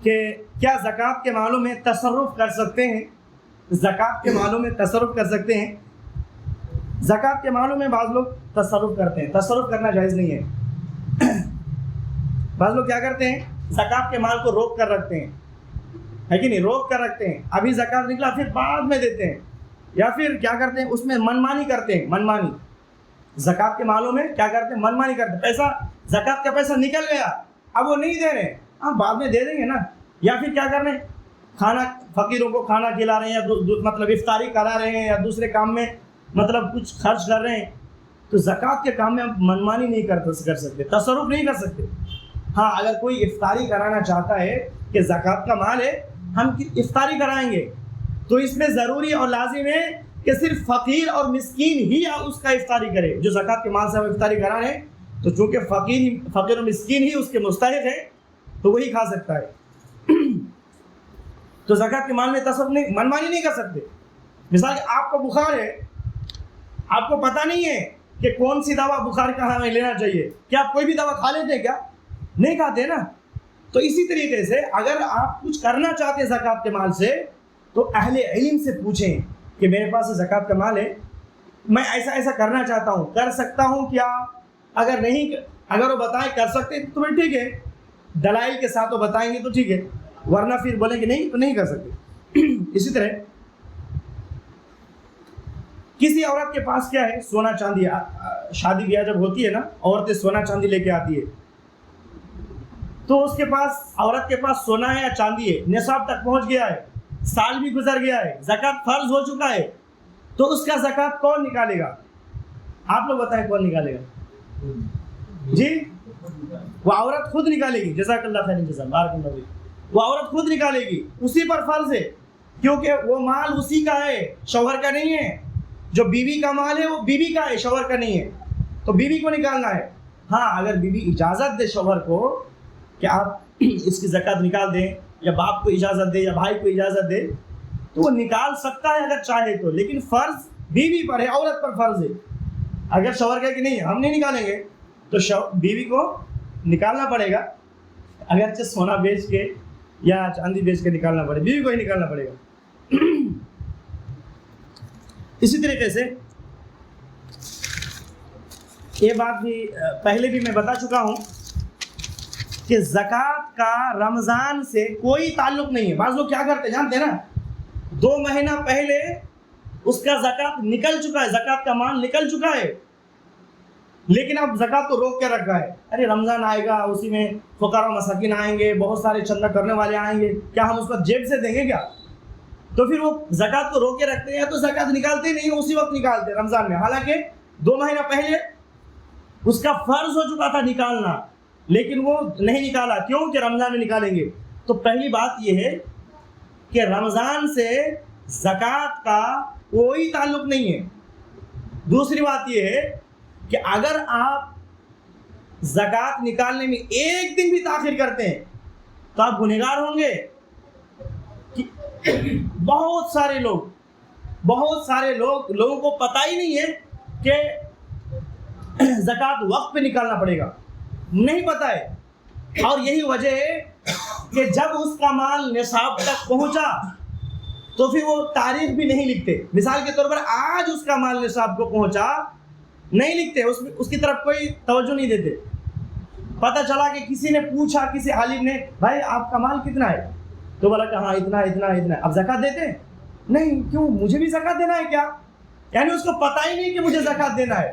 کہ کیا زکوٰۃ کے مالوں میں تصرف کر سکتے ہیں؟ زکوٰۃ کے مالوں میں تصرف کر سکتے ہیں؟ زکوٰۃ کے مالوں میں بعض لوگ تصرف کرتے ہیں، تصرف کرنا جائز نہیں ہے. بعض لوگ کیا کرتے ہیں، زکوٰۃ کے مال کو روک کر رکھتے ہیں، ہے کہ نہیں، روک کر رکھتے ہیں، ابھی زکوٰۃ نکلا پھر بعد میں دیتے ہیں، یا پھر کیا کرتے ہیں اس میں منمانی کرتے ہیں. منمانی زکوٰۃ کے مالوں میں کیا کرتے ہیں، منمانی کرتے ہیں. پیسہ زکوٰۃ کا پیسہ نکل گیا، اب وہ نہیں دے رہے، ہاں بعد میں دے دیں گے نا. یا پھر کیا کر رہے ہیں، کھانا فقیروں کو کھانا کھلا رہے ہیں یا مطلب افطاری کرا رہے ہیں یا دوسرے کام میں مطلب کچھ خرچ کر رہے ہیں، تو زکوٰۃ کے کام میں ہم منمانی نہیں کر سکتے، تصرف نہیں کر سکتے. ہاں اگر کوئی افطاری کرانا چاہتا ہے کہ زکوٰۃ کا مال ہے ہم افطاری کرائیں گے تو اس میں ضروری اور لازم ہے کہ صرف فقیر اور مسکین ہی اس کا افطاری کرے. جو زکوٰۃ کے مال سے ہم افطاری کرا رہے ہیں تو چونکہ فقیر اور مسکین ہی اس کے مستحق ہیں تو وہی کھا سکتا ہے. تو زکوٰۃ کے مال میں تصرف نہیں، منمانی نہیں کر سکتے. مثال کہ آپ کو بخار ہے، آپ کو پتہ نہیں ہے کہ کون سی دوا بخار کا ہمیں لینا چاہیے، کیا آپ کوئی بھی دوا کھا لیتے ہیں؟ کیا نہیں کھاتے نا. تو اسی طریقے سے اگر آپ کچھ کرنا چاہتے ہیں زکوٰۃ کے مال سے تو اہل علم سے پوچھیں کہ میرے پاس زکوٰۃ کا مال ہے، میں ایسا کرنا چاہتا ہوں، کر سکتا ہوں کیا؟ اگر وہ بتائیں کر سکتے تو پھر ٹھیک ہے، دلائل کے ساتھ وہ بتائیں گے تو ٹھیک ہے، ورنہ پھر بولیں کہ نہیں تو نہیں کر سکتے. اسی طرح کسی عورت کے پاس کیا ہے، سونا چاندی، شادی بیاہ جب ہوتی ہے نا عورتیں سونا چاندی لے کے آتی ہے، تو اس کے پاس، عورت کے پاس سونا ہے یا چاندی ہے، نصاب تک پہنچ گیا ہے، سال بھی گزر گیا ہے، زکوٰۃ فرض ہو چکا ہے، تو اس کا زکوٰۃ کون نکالے گا؟ آپ لوگ بتائیں کون نکالے گا؟ جی وہ عورت خود نکالے گی. جزاک اللہ خیر جزاک بارک اللہ فیک. وہ عورت خود نکالے گی، اسی پر فرض ہے کیونکہ وہ مال اسی کا ہے، شوہر کا نہیں ہے. جو بیوی کا مال ہے وہ بیوی کا ہے، شوہر کا نہیں ہے، تو بیوی کو نکالنا ہے. ہاں اگر بیوی اجازت دے شوہر کو کہ آپ اس کی زکوٰۃ نکال دیں، یا باپ کو اجازت دے یا بھائی کو اجازت دے تو وہ نکال سکتا ہے اگر چاہے تو، لیکن فرض بیوی پر ہے، عورت پر فرض ہے. اگر شوہر کہے کہ نہیں ہم نہیں نکالیں گے تو بیوی کو نکالنا پڑے گا، اگرچہ سونا بیچ کے یا چاندی بیچ کے نکالنا پڑے، بیوی کو ہی نکالنا پڑے گا. اسی طریقے سے یہ بات بھی پہلے بھی میں بتا چکا ہوں کہ زکوٰۃ کا رمضان سے کوئی تعلق نہیں ہے. بعض لوگ کیا کرتے ہیں جانتے ہیں نا، 2 مہینہ پہلے اس کا زکوٰۃ نکل چکا ہے، زکوٰۃ کا مال نکل چکا ہے، لیکن اب زکوٰۃ کو روک کے رکھا ہے. ارے رمضان آئے گا، اسی میں فقراء و مساکین آئیں گے، بہت سارے چندہ کرنے والے آئیں گے، کیا ہم اس وقت جیب سے دیں گے کیا؟ تو پھر وہ زکوٰۃ کو روک کے رکھتے ہیں، تو زکوٰۃ نکالتے نہیں، اسی وقت نکالتے رمضان میں، حالانکہ 2 مہینہ پہلے اس کا فرض ہو چکا تھا نکالنا، لیکن وہ نہیں نکالا. کیوں کہ رمضان میں نکالیں گے. تو پہلی بات یہ ہے کہ رمضان سے زکوٰۃ کا کوئی تعلق نہیں ہے۔ دوسری بات یہ ہے کہ اگر آپ زکوٰۃ نکالنے میں ایک دن بھی تاخیر کرتے ہیں تو آپ گنہگار ہوں گے۔ بہت سارے لوگوں کو پتہ ہی نہیں ہے کہ زکوٰۃ وقت پہ نکالنا پڑے گا، نہیں پتہ ہے۔ اور یہی وجہ ہے کہ جب اس کا مال نصاب تک پہنچا تو پھر وہ تاریخ بھی نہیں لکھتے۔ مثال کے طور پر آج اس کا مال نصاب کو پہنچا نہیں لکھتے، اس کی طرف کوئی توجہ نہیں دیتے۔ پتہ چلا کہ کسی نے پوچھا کسی عالم نے، بھائی آپ کا مال کتنا ہے؟ تو بولا کہ ہاں اتنا اتنا اتنا۔ اب زکوٰۃ دیتے ہیں؟ نہیں۔ کیوں؟ مجھے بھی زکوٰۃ دینا ہے کیا؟ یعنی اس کو پتہ ہی نہیں کہ مجھے زکوٰۃ دینا ہے،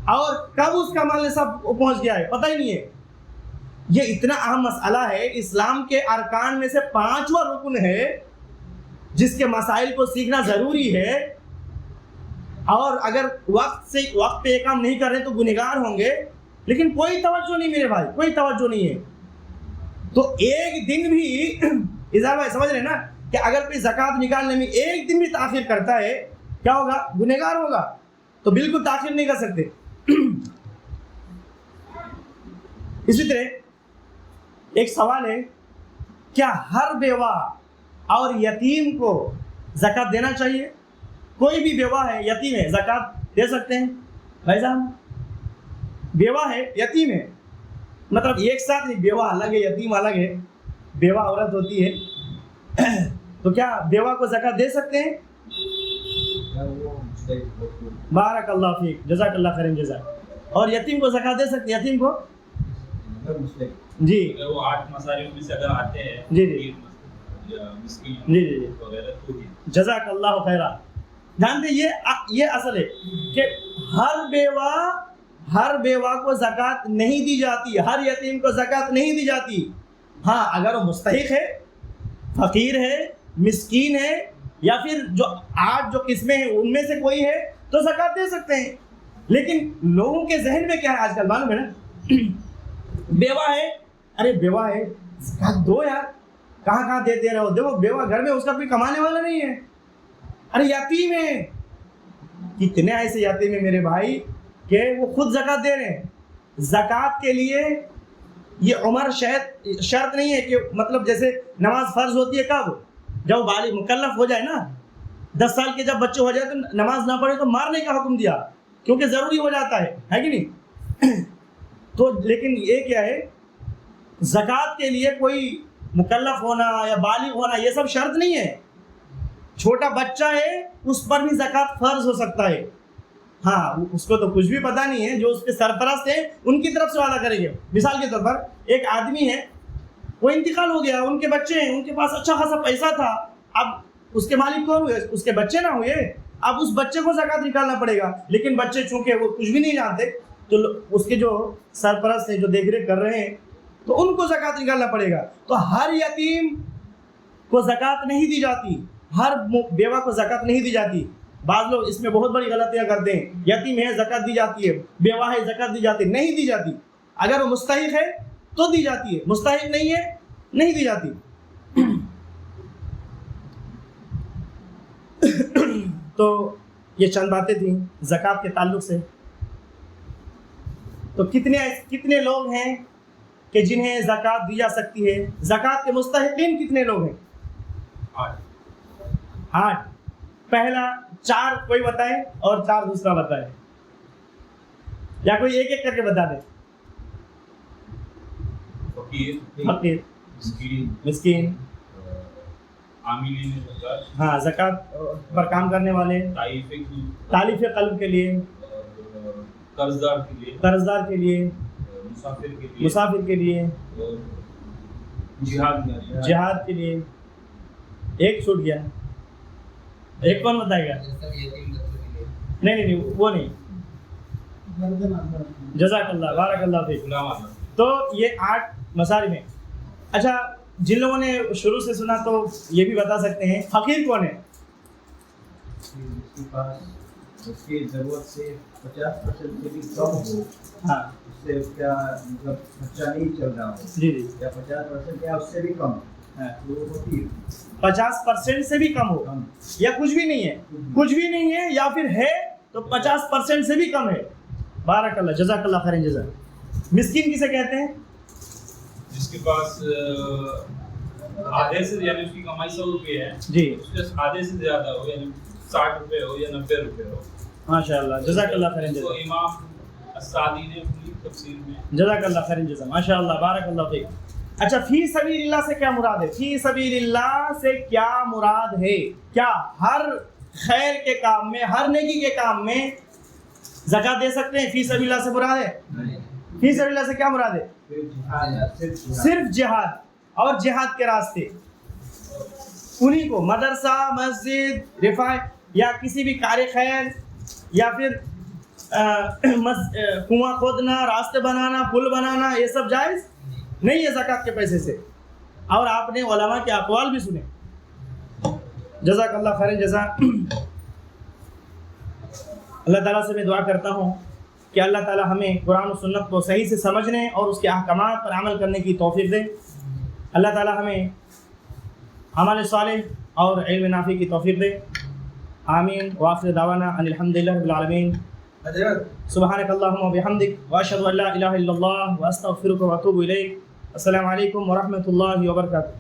اور کب اس کا مال نصاب پہنچ گیا ہے پتہ ہی نہیں ہے۔ یہ اتنا اہم مسئلہ ہے، اسلام کے ارکان میں سے 5واں رکن ہے جس کے مسائل کو سیکھنا ضروری ہے۔ اور اگر وقت پہ یہ کام نہیں کر رہے تو گنہگار ہوں گے، لیکن کوئی توجہ نہیں میرے بھائی، کوئی توجہ نہیں ہے۔ تو ایک دن بھی اظہار بھائی سمجھ رہے نا کہ اگر کوئی زکوٰۃ نکالنے میں ایک دن بھی تاخیر کرتا ہے کیا ہوگا؟ گنہگار ہوگا۔ تو بالکل تاخیر نہیں کر سکتے۔ اسی طرح ایک سوال ہے، کیا ہر بیوہ اور یتیم کو زکوٰۃ دینا چاہیے؟ کوئی بھی بیوہ ہے، یتیم ہے، زکوٰۃ دے سکتے ہیں؟ بھائی صاحب بیوہ ہے، یتیم ہے، مطلب ایک ساتھ نہیں، بیوہ الگ ہے یتیم الگ ہے، بیوہ عورت ہوتی ہے، تو کیا بیوہ کو زکوٰۃ دے سکتے ہیں؟ بارک اللہ فیک، جزاک اللہ خیر جزاک۔ اور یتیم کو زکوٰۃ دے سکتے ہیں؟ یتیم کو جی
وہ 8 مصارف میں سے اگر آتے ہیں
جی جی جی جزاک اللہ خیرہ۔ جانتے یہ اصل ہے کہ ہر بیوہ کو زکوٰۃ نہیں دی جاتی، ہر یتیم کو زکوٰۃ نہیں دی جاتی۔ ہاں اگر وہ مستحق ہے، فقیر ہے، مسکین ہے، یا پھر جو 8 جو قسمیں ہیں ان میں سے کوئی ہے تو زکوٰۃ دے سکتے ہیں۔ لیکن لوگوں کے ذہن میں کیا ہے آج کل معلوم ہے نا، بیوہ ہے، ارے بیوہ ہے زکوٰۃ دو یار، کہاں دیتے رہو، دیکھو بیوہ گھر میں اس کا کوئی کمانے والا نہیں ہے۔ ارے یتیم ہے، کتنے ایسے یتیم ہیں میرے بھائی کہ وہ خود زکوٰۃ دے رہے ہیں۔ زکوٰۃ کے لیے یہ عمر شرط نہیں ہے کہ مطلب جیسے نماز فرض ہوتی ہے کب؟ جب بالغ مکلف ہو جائے نا، 10 سال کے جب بچے ہو جائے تو نماز نہ پڑھے تو مارنے کا حکم دیا، کیونکہ ضروری ہو جاتا ہے کہ نہیں؟ تو لیکن یہ کیا ہے، زکوٰۃ کے لیے کوئی مکلف ہونا یا بالغ ہونا یہ سب شرط نہیں ہے۔ چھوٹا بچہ ہے اس پر بھی زکوٰۃ فرض ہو سکتا ہے۔ ہاں اس کو تو کچھ بھی پتہ نہیں ہے، جو اس کے سرپرست ہیں ان کی طرف سے وعدہ کریں گے۔ مثال کے طور پر ایک آدمی ہے، وہ انتقال ہو گیا، ان کے بچے ہیں، ان کے پاس اچھا خاصا پیسہ تھا، اب اس کے مالک کون ہوئے؟ اس کے بچے نہ ہوئے، اب اس بچے کو زکوٰۃ نکالنا پڑے گا۔ لیکن بچے چونکہ وہ کچھ بھی نہیں جانتے تو اس کے جو سرپرست ہیں جو دیکھ ریکھ کر رہے ہیں تو ان کو زکوٰۃ نکالنا پڑے گا۔ تو ہر یتیم کو زکوٰۃ نہیں دی جاتی، ہر بیوہ کو زکوٰۃ نہیں دی جاتی۔ بعض لوگ اس میں بہت بڑی غلطیاں کرتے ہیں، یتیم ہے زکوٰۃ دی جاتی ہے، بیوہ ہے زکوٰۃ دی جاتی ہے، نہیں دی جاتی۔ اگر وہ مستحق ہے تو دی جاتی ہے، مستحق نہیں ہے نہیں دی جاتی۔ تو یہ چند باتیں تھیں زکوٰۃ کے تعلق سے۔ تو کتنے لوگ ہیں کہ جنہیں زکوٰۃ دی جا سکتی ہے؟ زکوٰۃ کے مستحقین کتنے لوگ ہیں؟ 8۔ پہلا 4 کوئی بتائے اور 4 دوسرا بتائے، یا کوئی ایک ایک کر کے بتا دے۔ فقیر، مسکین، ہاں زکوٰۃ پر کام کرنے والے، تالیف قلب کے لیے، قرضدار کے لیے، مسافر کے لیے، جہاد کے لیے۔ ایک چھوٹ گیا، ایک کون بتائے گا؟ نہیں وہ نہیں۔ جزاک اللہ، بارک اللہ فیک۔ تو یہ 8 مصارف ہیں۔ اچھا جن لوگوں نے شروع سے سنا تو یہ بھی بتا سکتے ہیں فقیر کون ہے؟
جس کے پاس اس کی ضرورت سے 50% سے بھی کم ہو،
ہاں
اس سے کیا مطلب خرچہ نہیں چل رہا ہو،
جی
یا 50% یا اس سے بھی کم، وہ ہوتی ہے
50% سے بھی کم ہو
کم
یا کچھ بھی نہیں ہے، کچھ بھی نہیں ہے یا پھر ہے تو 50% سے بھی کم ہے. بارک اللہ، جزاک اللہ خیر جزا. مسکین کسے کہتے ہیں؟
جس کے پاس آدھے سے یعنی اس کی کمائی 100 روپے ہے
جی
اس کے آدھے سے زیادہ ہو یعنی 60 روپے ہو یا 90 روپے ہو.
ماشاء اللہ، جزاک اللہ خیر
تو
جزا.
امام السعدی نے اپنی تفسیر میں
جزاک اللہ خیر جزا. ماشاء اللہ، بارک اللہ فیک. اچھا، فی سبیل اللہ سے کیا مراد ہے؟ فی سبیل اللہ سے کیا مراد ہے؟ کیا ہر خیر کے کام میں، ہر نیکی کے کام میں زکوٰۃ دے سکتے ہیں؟ فی سبیل اللہ سے مراد ہے؟ فی سبیل اللہ سے کیا مراد ہے؟ صرف جہاد اور جہاد کے راستے، انہی کو مدرسہ، مسجد، رفاع یا کسی بھی کار خیر یا پھر کنواں کھودنا، راستے بنانا، پل بنانا، یہ سب جائز نہیں ہے زکوٰۃ کے پیسے سے. اور آپ نے علماء کے اقوال بھی سنے. جزاک اللہ خیر جزا. اللہ تعالیٰ سے میں دعا کرتا ہوں کہ اللہ تعالیٰ ہمیں قرآن و سنت کو صحیح سے سمجھنے اور اس کے احکامات پر عمل کرنے کی توفیق دے. اللہ تعالیٰ ہمیں عمل صالح اور علم نافع کی توفیق دے. آمین. وآخر دعوانا ان الحمدللہ رب العالمین. سبحانک اللہم و بحمدک واشہد ان لا الہ الا اللہ واستغفرک واتوب الیک. السلام علیکم ورحمۃ اللہ وبرکاتہ.